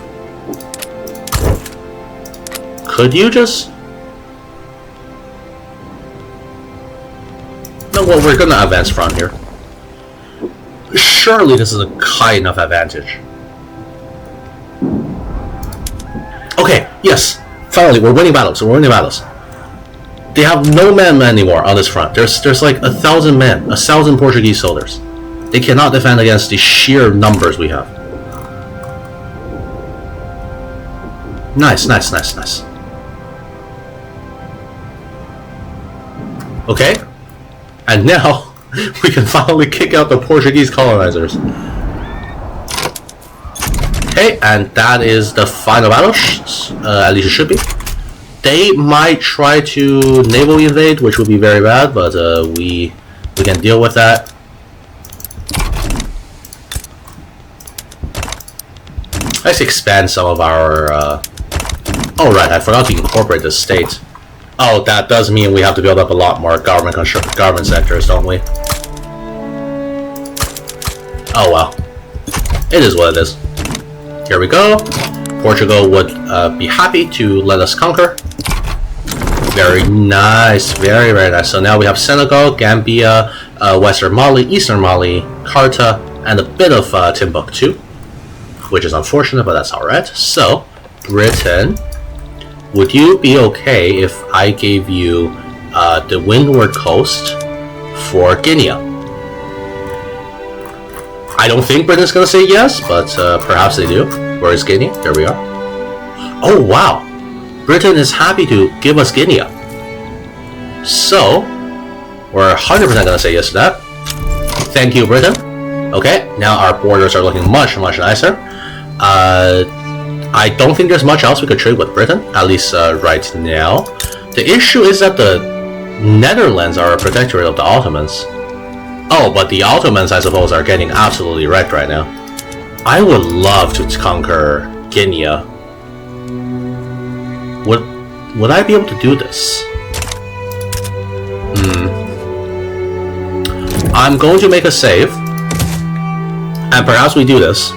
Could you just... No, well, we're gonna advance front here. Surely this is a high enough advantage. Okay, yes. Finally, we're winning battles. They have no men anymore on this front. There's like 1,000 men, 1,000 Portuguese soldiers. They cannot defend against the sheer numbers we have. Nice. Okay, and now we can finally kick out the Portuguese colonizers. Okay, and that is the final battle. At least it should be. They might try to naval invade, which would be very bad, but we can deal with that. Let's expand some of our... Oh right, I forgot to incorporate the state. Oh, that does mean we have to build up a lot more government sectors, don't we? Oh well. It is what it is. Here we go. Portugal would be happy to let us conquer. Very nice, very nice. So now we have Senegal, Gambia, Western Mali, Eastern Mali, Kaarta, and a bit of Timbuktu, which is unfortunate, but that's alright. So, Britain, would you be okay if I gave you the windward coast for Guinea? I don't think Britain's gonna say yes, but perhaps they do. Where is Guinea? There we are. Oh wow! Britain is happy to give us Guinea. So, we're 100% gonna say yes to that. Thank you, Britain. Okay, now our borders are looking much, much nicer. I don't think there's much else we could trade with Britain, at least right now. The issue is that the Netherlands are a protectorate of the Ottomans. Oh, but the Ottomans, I suppose, are getting absolutely wrecked right now. I would love to conquer Guinea. Would I be able to do this? I'm going to make a save, and perhaps we do this,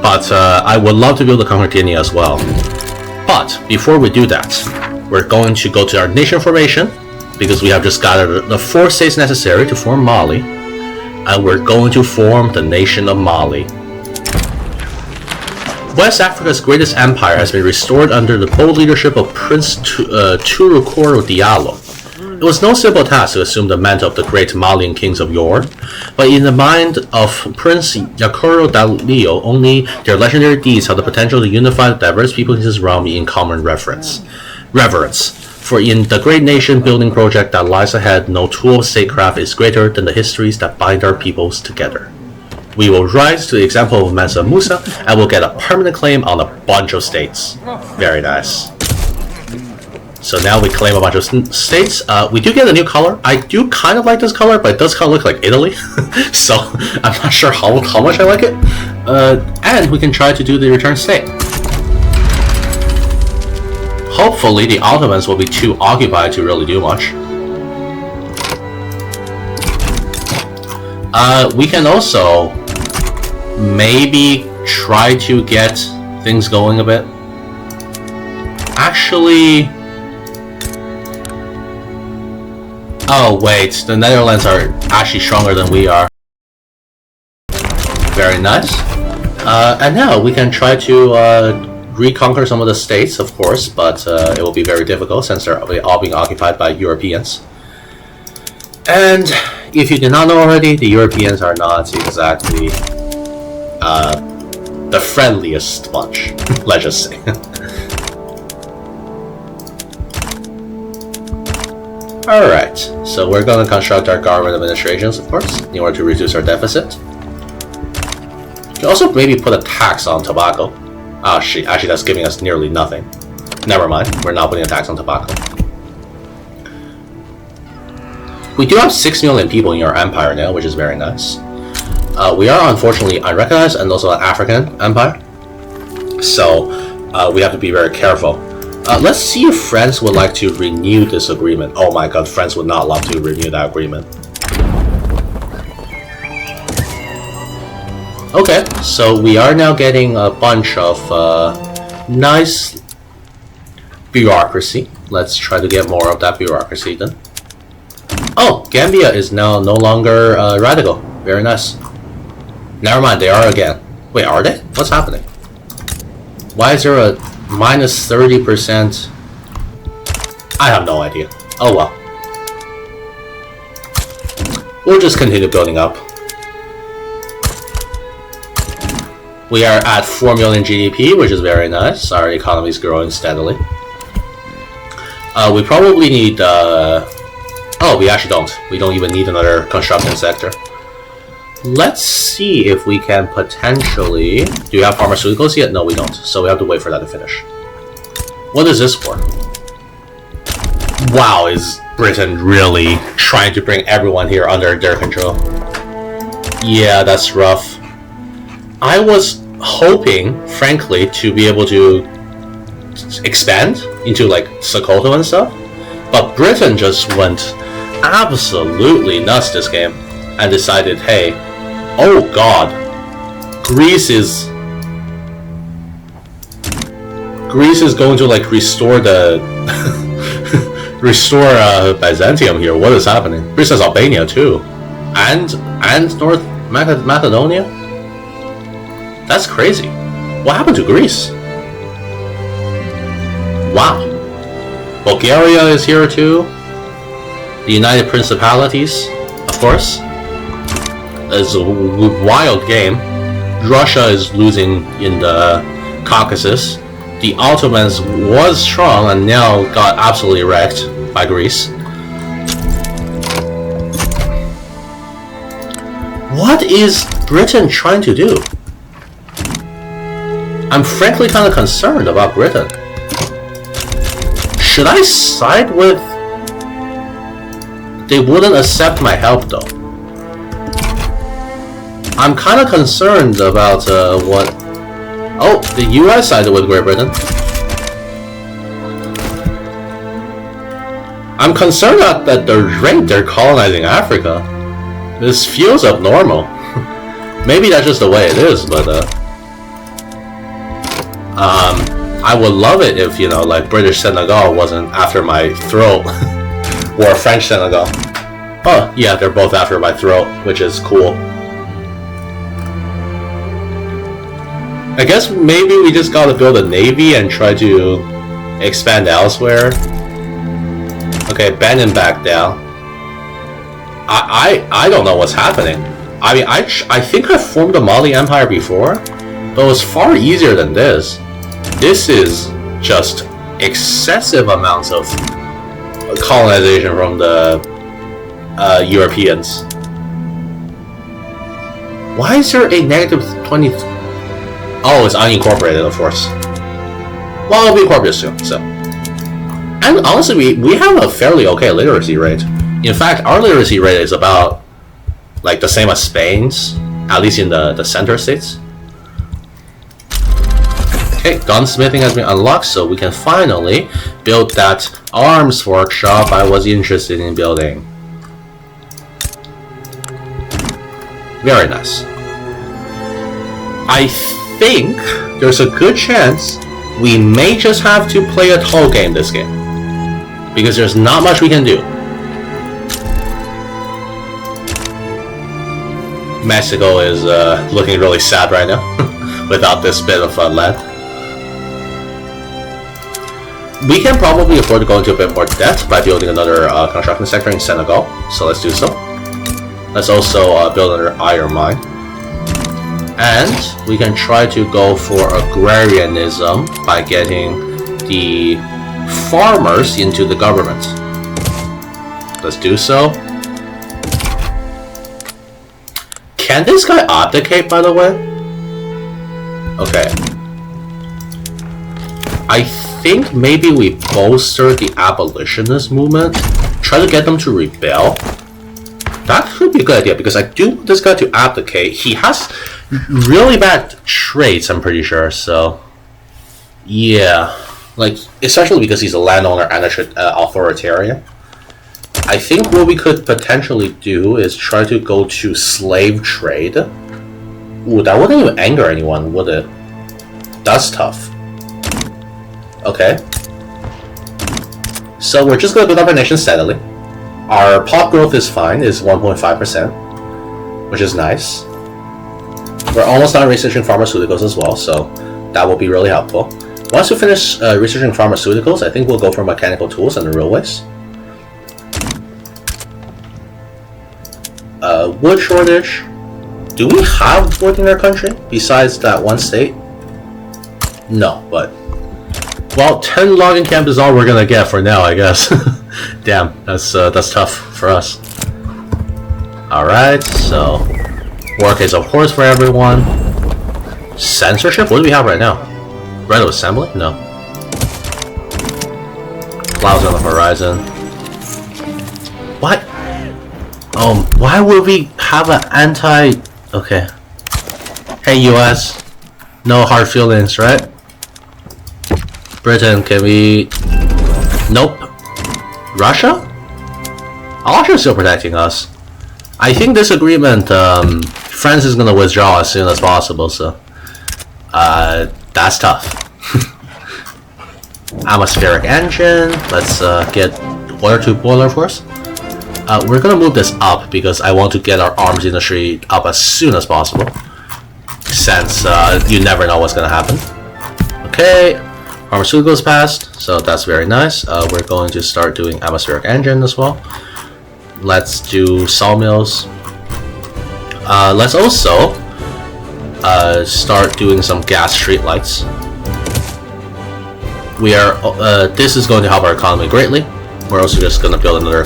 but I would love to be able to conquer Guinea as well. But before we do that, we're going to go to our nation formation, because we have just gathered the 4 states necessary to form Mali, and we're going to form the nation of Mali. West Africa's greatest empire has been restored under the bold leadership of Prince Turukoro Diallo. It was no simple task to assume the mantle of the great Malian kings of yore, but in the mind of Prince Yakoro Diallo, only their legendary deeds have the potential to unify the diverse people in his realm in common reverence. For in the great nation-building project that lies ahead, no tool of statecraft is greater than the histories that bind our peoples together. We will rise to the example of Mansa Musa, and will get a permanent claim on a bunch of states. Very nice. So now we claim a bunch of states. We do get a new color. I do kind of like this color, but it does kind of look like Italy. So I'm not sure how much I like it. And we can try to do the return state. Hopefully the Ottomans will be too occupied to really do much. We can also maybe try to get things going a bit. Actually... Oh wait, the Netherlands are actually stronger than we are. Very nice. And now we can try to reconquer some of the states, of course, but it will be very difficult since they're all being occupied by Europeans. And if you did not know already, the Europeans are not exactly the friendliest bunch, let's just say. Alright, so we're going to construct our government administrations, of course, in order to reduce our deficit. You can also maybe put a tax on tobacco. Oh shit, actually that's giving us nearly nothing. Never mind, we're not putting a tax on tobacco. We do have 6 million people in our empire now, which is very nice. We are unfortunately unrecognized and also an African empire. So we have to be very careful. Let's see if France would like to renew this agreement. Oh my god, France would not love to renew that agreement. Okay, so we are now getting a bunch of nice bureaucracy. Let's try to get more of that bureaucracy then. Oh, Gambia is now no longer radical. Very nice. Never mind, they are again. Wait, are they? What's happening? Why is there a minus 30%? I have no idea. Oh well. We'll just continue building up. We are at 4 million GDP, which is very nice. Our economy is growing steadily. We probably need... Oh, we actually don't. We don't even need another construction sector. Let's see if we can potentially... Do you have pharmaceuticals yet? No, we don't. So we have to wait for that to finish. What is this for? Wow, is Britain really trying to bring everyone here under their control? Yeah, that's rough. I was hoping, frankly, to be able to expand into like Sokoto and stuff, but Britain just went absolutely nuts this game and decided, hey, oh god, Greece is going to like restore the restore Byzantium here. What is happening? Greece has Albania too, and North Macedonia. That's crazy. What happened to Greece? Wow. Bulgaria is here too. The United Principalities, of course. It's a wild game. Russia is losing in the Caucasus. the Ottomans was strong and now got absolutely wrecked by Greece. What is Britain trying to do? I'm frankly kind of concerned about Britain. Should I side with... They wouldn't accept my help though. I'm kind of concerned about what... Oh, the US sided with Great Britain. I'm concerned at the rate they're colonizing Africa. This feels abnormal. Maybe that's just the way it is, but I would love it if, you know, like British Senegal wasn't after my throat, or French Senegal. Oh, yeah, they're both after my throat, which is cool. I guess maybe we just gotta build a navy and try to expand elsewhere. Okay, Benin back down. I don't know what's happening. I mean, I think I formed the Mali Empire before, but it was far easier than this. This is just excessive amounts of colonization from the Europeans. Why is there a negative 20? Oh, it's unincorporated, of course. Well, it'll be incorporated soon, so. And honestly, we have a fairly okay literacy rate. In fact, our literacy rate is about like the same as Spain's, at least in the center states. Okay, gunsmithing has been unlocked, so we can finally build that arms workshop I was interested in building. Very nice. I think there's a good chance we may just have to play a toll game this game, because there's not much we can do. Mexico is looking really sad right now without this bit of land. We can probably afford to go into a bit more debt by building another construction sector in Senegal, so let's do so. Let's also build another iron mine. And we can try to go for agrarianism by getting the farmers into the government. Let's do so. Can this guy abdicate, by the way? Okay. I think maybe we bolster the abolitionist movement. Try to get them to rebel. That could be a good idea, because I do want this guy to abdicate. He has really bad traits, I'm pretty sure, so... Yeah. Like, especially because he's a landowner and an authoritarian. I think what we could potentially do is try to go to slave trade. Ooh, that wouldn't even anger anyone, would it? That's tough. Okay. So we're just gonna build up our nation steadily. Our pop growth is fine, is 1.5%, which is nice. We're almost done researching pharmaceuticals as well, so that will be really helpful. Once we finish researching pharmaceuticals, I think we'll go for mechanical tools and the railways. Wood shortage. Do we have wood in our country besides that one state? No, but... Well, 10 logging camp is all we're gonna get for now, I guess. Damn, that's tough for us. Alright, so... Work is of course for everyone. Censorship? What do we have right now? Right of assembly? No. Clouds on the horizon. What? Why would we have an anti... Okay. Hey US. No hard feelings, right? Britain, can we... Nope. Russia? Russia's still protecting us. I think this agreement, France is gonna withdraw as soon as possible, so... that's tough. Atmospheric engine. Let's get water tube boiler first. We're gonna move this up because I want to get our arms industry up as soon as possible, since you never know what's gonna happen. Okay, pharmaceuticals passed, so that's very nice. We're going to start doing atmospheric engine as well. Let's do sawmills. Let's also start doing some gas streetlights. we are. This is going to help our economy greatly. We're also just going to build another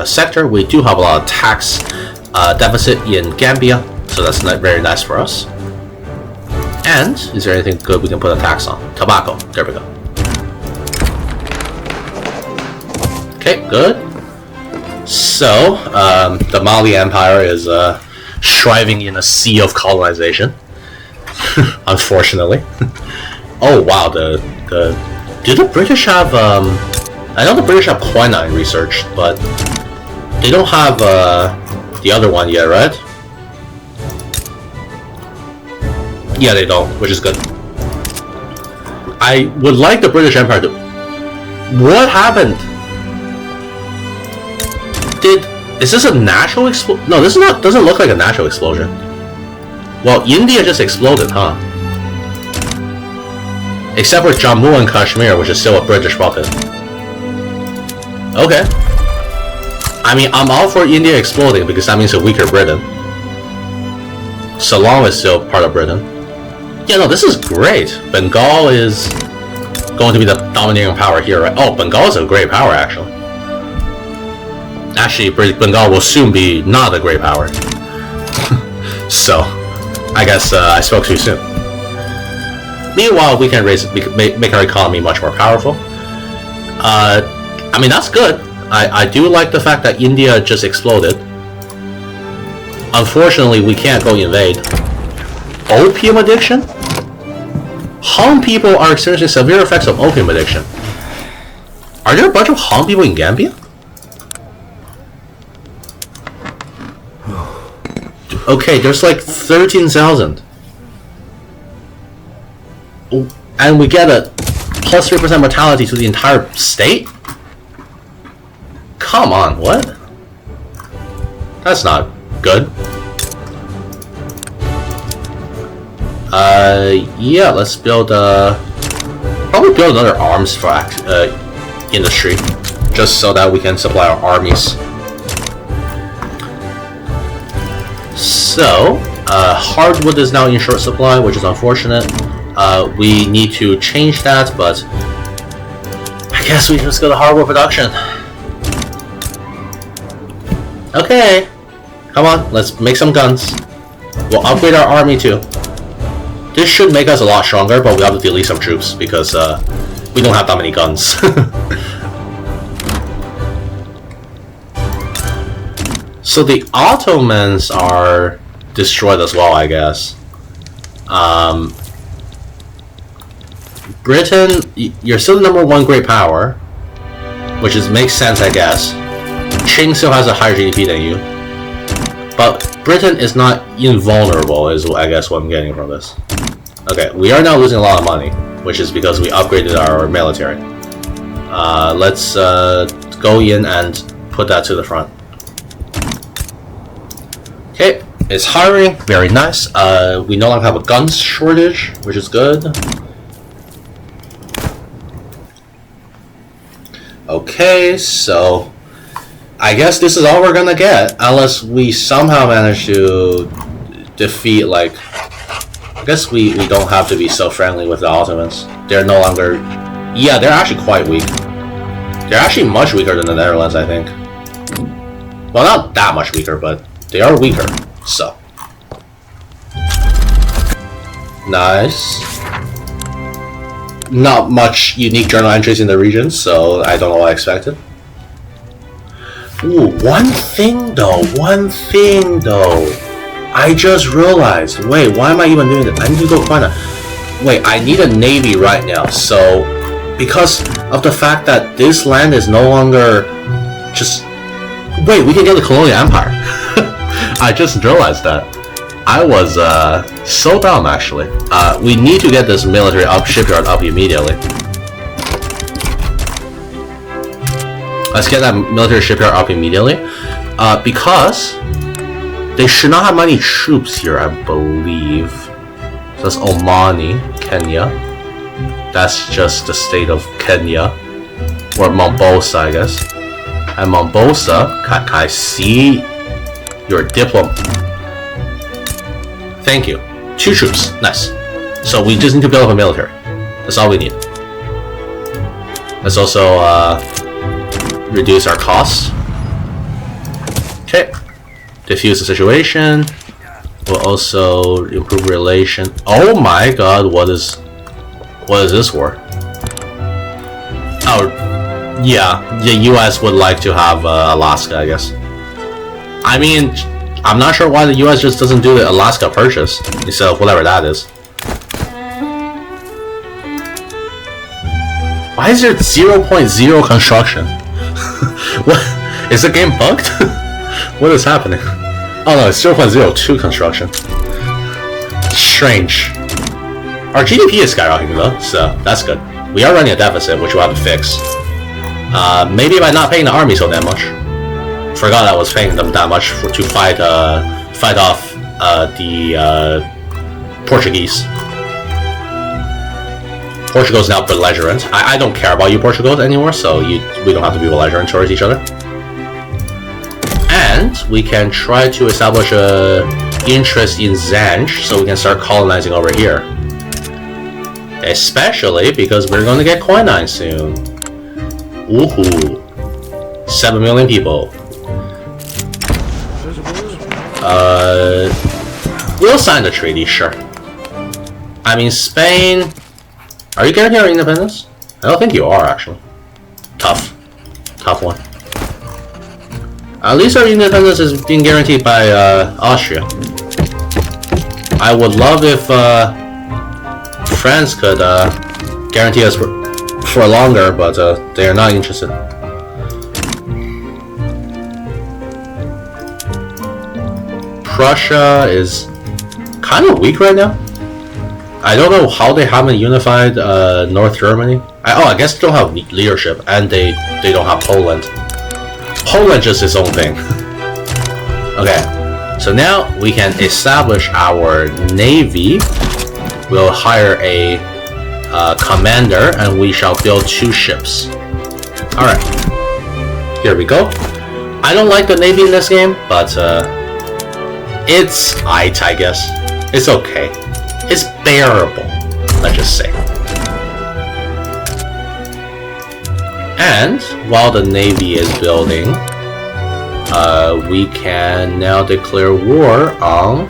sector. We do have a lot of tax deficit in Gambia, so that's not very nice for us. And is there anything good we can put a tax on? Tobacco. There we go. Okay, good. So the Mali Empire is striving in a sea of colonization. Unfortunately. Oh wow, do the British have I know the British have quinine research, but they don't have the other one yet, right? Yeah, they don't, which is good. I would like the British Empire to... What happened? Is this a natural explosion? No, this is not. Doesn't look like a natural explosion. Well, India just exploded, huh? Except for Jammu and Kashmir, which is still a British puppet. Okay. I mean, I'm all for India exploding because that means a weaker Britain. Ceylon is still part of Britain. Yeah, no, this is great. Bengal is going to be the dominating power here, right? Oh, Bengal is a great power, actually. Actually, Bengal will soon be not a great power. So, I guess I spoke too soon. Meanwhile, we can make our economy much more powerful. I mean, that's good. I do like the fact that India just exploded. Unfortunately, we can't go invade. Opium addiction? Han people are experiencing severe effects of opium addiction. Are there a bunch of Han people in Gambia? Okay, there's like 13,000. And we get a plus 3% mortality to the entire state? Come on, what? That's not good. Yeah, let's build probably build another arms for industry, just so that we can supply our armies. So, hardwood is now in short supply, which is unfortunate. We need to change that, but I guess we just go to hardwood production. Okay, come on, let's make some guns. We'll upgrade our army too. This should make us a lot stronger, but we have to delete some troops because we don't have that many guns. So the Ottomans are destroyed as well, I guess. Britain, you're still the #1 great power, which makes sense, I guess. Qing still has a higher GDP than you, but Britain is not invulnerable, is I guess what I'm getting from this. Okay, we are now losing a lot of money, which is because we upgraded our military. Let's go in and put that to the front. Okay, it's hiring, very nice. We no longer have a guns shortage, which is good. Okay, so I guess this is all we're gonna get, unless we somehow manage to defeat, like, I guess we don't have to be so friendly with the Ottomans. They're no longer, yeah, they're actually quite weak. They're actually much weaker than the Netherlands, I think. Well, not that much weaker, but they are weaker, so. Nice. Not much unique journal entries in the region, so I don't know what I expected. Ooh, one thing though. I just realized, wait, why am I even doing this? I need to go find a... Wait, I need a navy right now, so... Because of the fact that this land is no longer just... Wait, we can get the Colonial Empire. I just realized that. I was so dumb, actually. We need to get this military shipyard up immediately. Let's get that military shipyard up immediately. Because they should not have many troops here, I believe. So that's Omani, Kenya. That's just the state of Kenya. Or Mombasa, I guess. And Mombasa, can I see your diploma? Thank you. 2 troops. Nice. So we just need to build up a military. That's all we need. Let's also reduce our costs. Okay. Diffuse the situation. We'll also improve relation. Oh my god, what is this war? Oh, yeah, the US would like to have Alaska, I guess. I mean, I'm not sure why the US just doesn't do the Alaska Purchase instead of whatever that is. Why is there 0.0 construction? What? Is the game bugged? What is happening? Oh no, it's 0.02 construction. Strange. Our GDP is skyrocketing though, so that's good. We are running a deficit, which we'll have to fix. Maybe by not paying the army so damn much. Forgot I was paying them that much to fight off the Portuguese. Portugal is now belligerent. I don't care about you Portugal anymore, so we don't have to be belligerent towards each other. And we can try to establish a interest in Zanj, so we can start colonizing over here. Especially because we're going to get quinine soon. Woohoo! 7 million people. We'll sign the treaty, sure. I mean, Spain. Are you guaranteeing our independence? I don't think you are, actually. Tough one. At least our independence is being guaranteed by Austria. I would love if France could guarantee us for longer, but they are not interested. Prussia is kind of weak right now. I don't know how they haven't unified North Germany. I guess they don't have leadership, and they don't have Poland. Poland just its own thing. Okay, so now we can establish our navy. We'll hire a commander, and we shall build 2 ships. Alright, here we go. I don't like the navy in this game, but it's aight, I guess. It's okay. It's bearable, let's just say. And while the navy is building, we can now declare war on.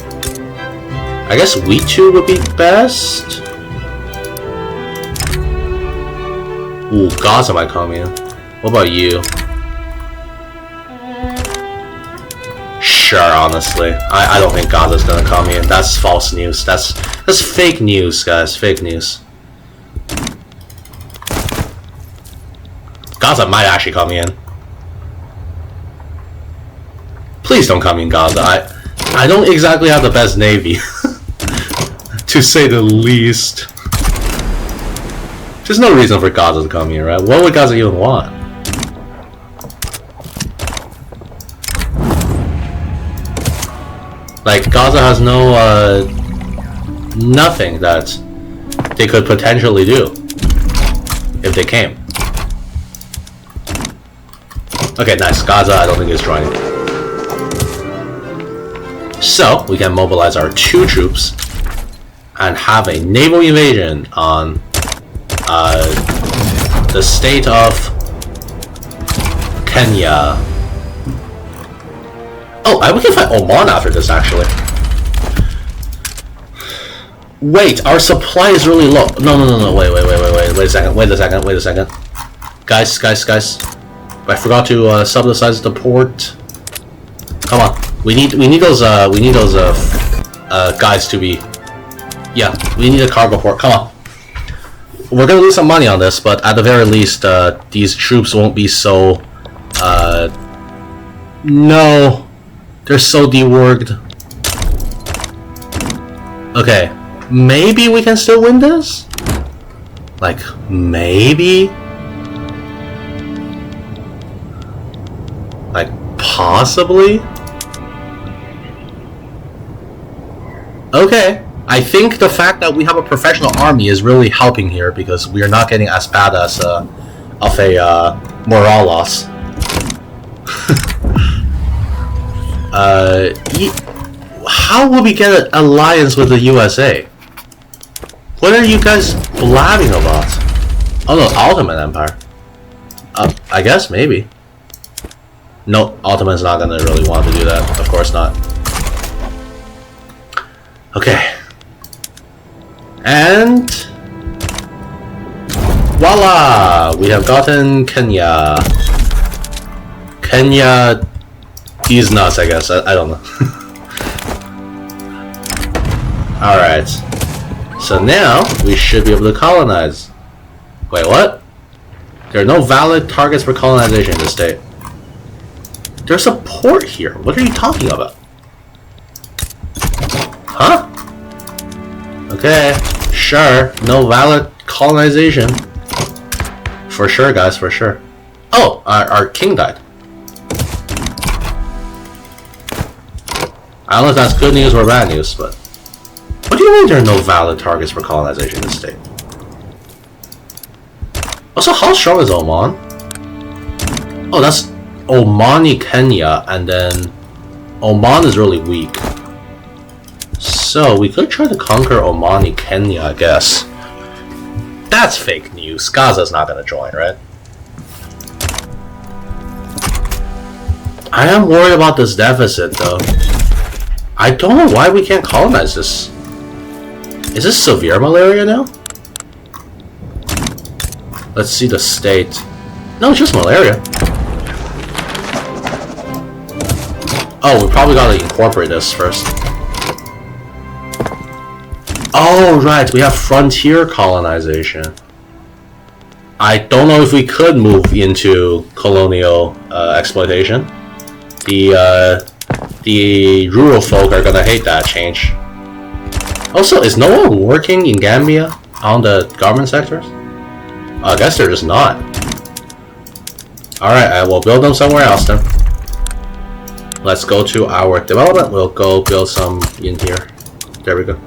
I guess we two would be best. Ooh, Gaza might come in. What about you? Sure, honestly, I don't think Gaza's gonna come in. That's false news. That's fake news, guys. Fake news. Gaza might actually come in. Please don't come in, Gaza. I don't exactly have the best navy, to say the least. There's no reason for Gaza to come here, right? What would Gaza even want? Like, Gaza has no, nothing that they could potentially do if they came. Okay, nice. Gaza, I don't think is joining. So, we can mobilize our 2 troops and have a naval invasion on the state of Kenya. Oh, we can fight Oman after this, actually. Wait, our supply is really low. No, wait a second. Guys. I forgot to sub the size of the port. Come on. We need those guys to be. Yeah, we need a cargo port. Come on. We're gonna lose some money on this, but at the very least, these troops won't be so. No, they're so deworked. Okay, maybe we can still win this. Like maybe. Like possibly. Okay, I think the fact that we have a professional army is really helping here because we are not getting as bad as of a morale loss. How will we get an alliance with the USA? What are you guys blabbing about? Oh no, Ottoman Empire. I guess, maybe. No, Ottoman's not gonna really want to do that. Of course not. Okay. And... voila! We have gotten Kenya. Kenya... these nuts, I guess. I don't know. Alright. So now, we should be able to colonize. Wait, what? There are no valid targets for colonization in this state. There's a port here. What are you talking about? Huh? Okay, sure. No valid colonization. For sure, guys, for sure. Oh, our king died. I don't know if that's good news or bad news, but... what do you mean there are no valid targets for colonization in this state? Also, how strong is Oman? Oh, that's Omani Kenya, and then Oman is really weak. So, we could try to conquer Omani Kenya, I guess. That's fake news. Gaza's not gonna join, right? I am worried about this deficit, though. I don't know why we can't colonize this. Is this severe malaria now? Let's see the state. No, it's just malaria. Oh, we probably gotta incorporate this first. Oh, right, we have frontier colonization. I don't know if we could move into colonial exploitation. The rural folk are gonna hate that change. Also, is no one working in Gambia on the government sectors? I guess they're just not. Alright, I will build them somewhere else then. Let's go to our development. We'll go build some in here. There we go.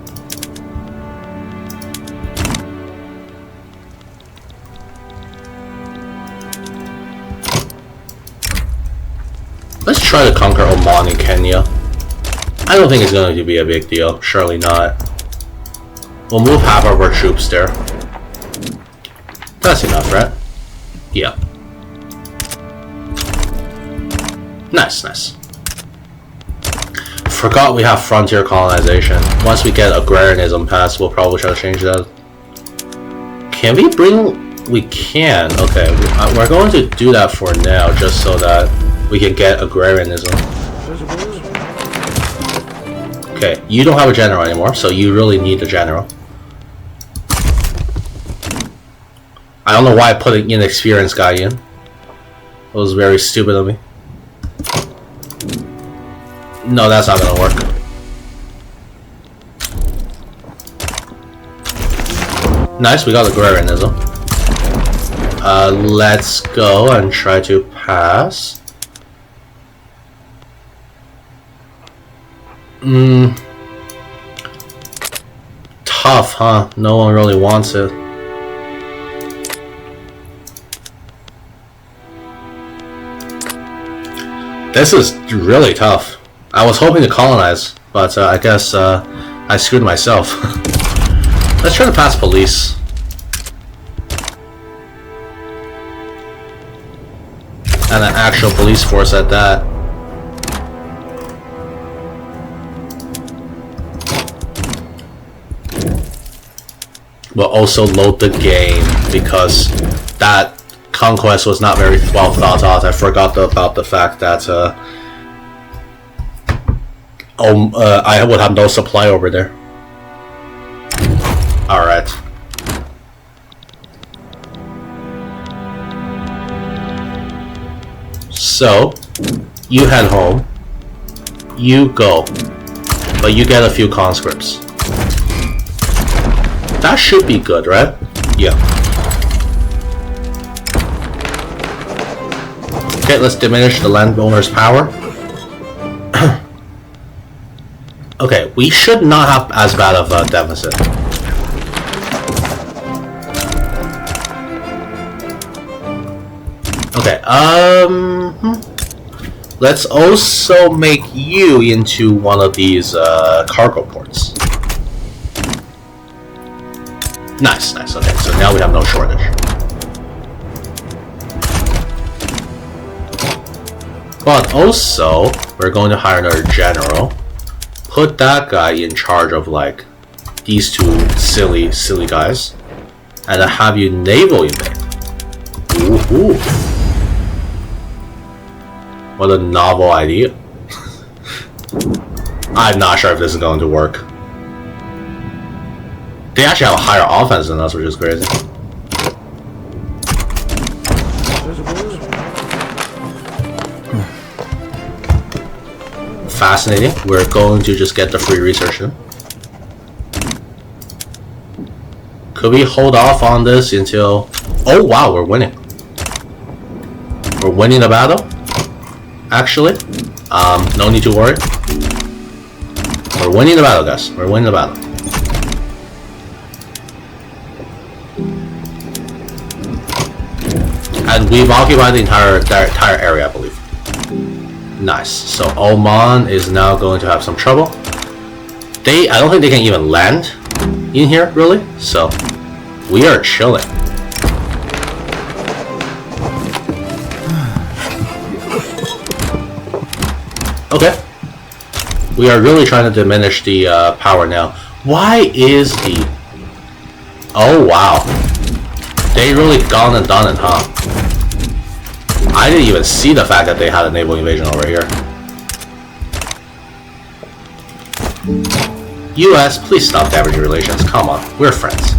Let's try to conquer Oman and Kenya. I don't think it's going to be a big deal. Surely not. We'll move half of our troops there. That's enough, right? Yeah. Nice, nice. Forgot we have frontier colonization. Once we get agrarianism passed, we'll probably try to change that. Can we bring... we can. Okay, we're going to do that for now, just so that we can get agrarianism. Okay, you don't have a general anymore, so you really need a general. I don't know why I put an inexperienced guy in. It was very stupid of me. No, that's not gonna work. Nice, we got agrarianism. Let's go and try to pass. Tough, huh? No one really wants it. This is really tough. I was hoping to colonize, but I guess I screwed myself. Let's try to pass police. And an actual police force at that. We'll also load the game because that conquest was not very well thought out. I forgot about the fact that I would have no supply over there. Alright. So, you head home. You go. But you get a few conscripts. That should be good, right? Yeah. Okay, let's diminish the landowner's power. Okay, we should not have as bad of a deficit. Okay, let's also make you into one of these cargo ports. Nice, nice. Okay, so now we have no shortage. But also, we're going to hire another general. Put that guy in charge of like these two silly guys, and then have you naval invade. Ooh. What a novel idea. I'm not sure if this is going to work. They actually have a higher offense than us, which is crazy. Fascinating. We're going to just get the free research in. Could we hold off on this until... Oh wow, we're winning. We're winning the battle. Actually, no need to worry. We're winning the battle, guys. We're winning the battle. And we've occupied the entire area, I believe. Nice. So Oman is now going to have some trouble. I don't think they can even land in here, really. So we are chilling. Okay. We are really trying to diminish the power now. Why is the... Oh wow. They really gone and done it, huh? I didn't even see the fact that they had a naval invasion over here. US, please stop damaging relations. Come on, we're friends.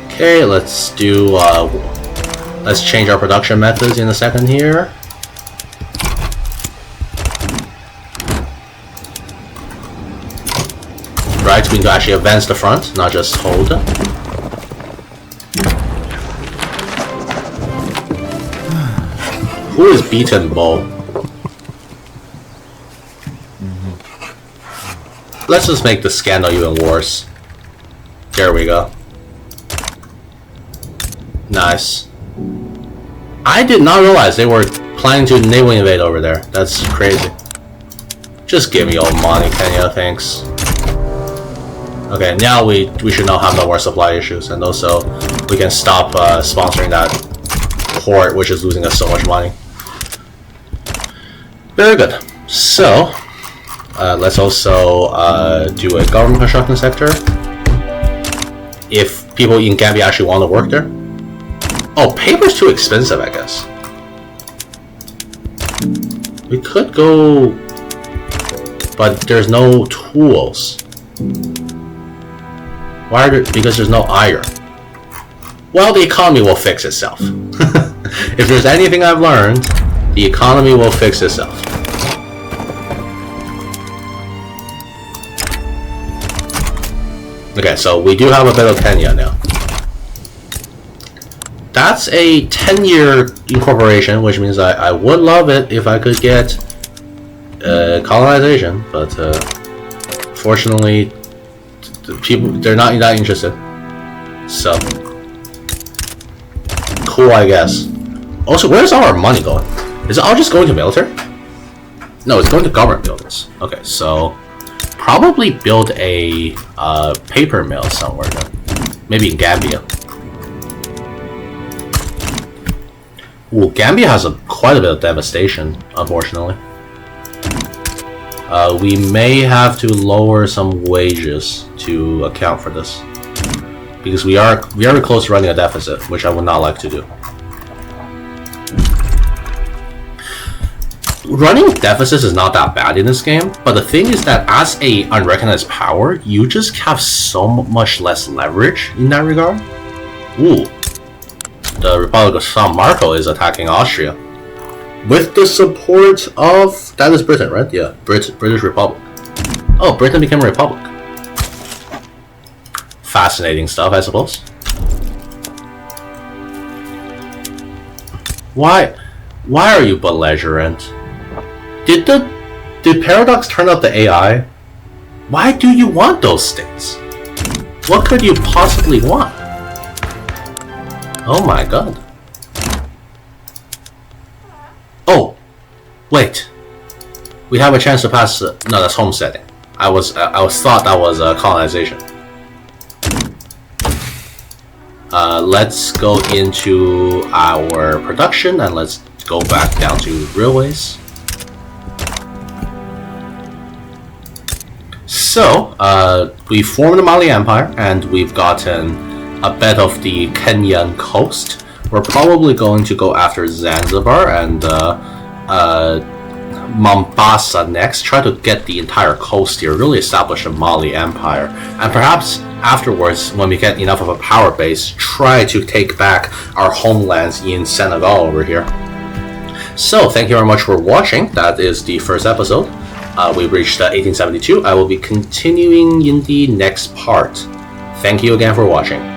Okay, let's do, let's change our production methods in a second here. Right, we need to actually advance the front, not just hold. Who is beaten Bo? Let's just make the scandal even worse. There we go. Nice. I did not realize they were planning to naval invade over there. That's crazy. Just give me all money, Kenya, thanks. Okay, now we should now have no more supply issues, and also we can stop sponsoring that port, which is losing us so much money. Very good. So, let's also do a government construction sector. If people in Gambia actually want to work there. Oh, paper's too expensive, I guess. We could go, but there's no tools. Why are there? Because there's no iron. Well, the economy will fix itself. If there's anything I've learned, the economy will fix itself. Okay, so we do have a bit of Kenya now. That's a 10-year incorporation, which means I would love it if I could get colonization, but fortunately, they're not that interested. So cool, I guess. Also, where's all our money going? Is it all just going to military? No, it's going to government buildings. Okay, so probably build a paper mill somewhere then. Maybe in Gambia. Ooh, Gambia has quite a bit of devastation, unfortunately. We may have to lower some wages to account for this, because we are very close to running a deficit, which I would not like to do. Running deficits is not that bad in this game, but the thing is that as a unrecognized power, you just have so much less leverage in that regard. Ooh. The Republic of San Marco is attacking Austria. With the support of... That is Britain, right? Yeah, British Republic. Oh, Britain became a republic. Fascinating stuff, I suppose. Why are you belligerent? Did Paradox turn up the AI? Why do you want those states? What could you possibly want? Oh my god. Oh, wait. We have a chance to pass. No, that's homesteading. I was thought that was colonization. Let's go into our production and let's go back down to railways. So, we formed the Mali Empire and we've gotten a bit of the Kenyan coast. We're probably going to go after Zanzibar and Mombasa next, try to get the entire coast here, really establish a Mali Empire, and perhaps afterwards, when we get enough of a power base, try to take back our homelands in Senegal over here. So, thank you very much for watching. That is the first episode. We've reached 1872. I will be continuing in the next part. Thank you again for watching.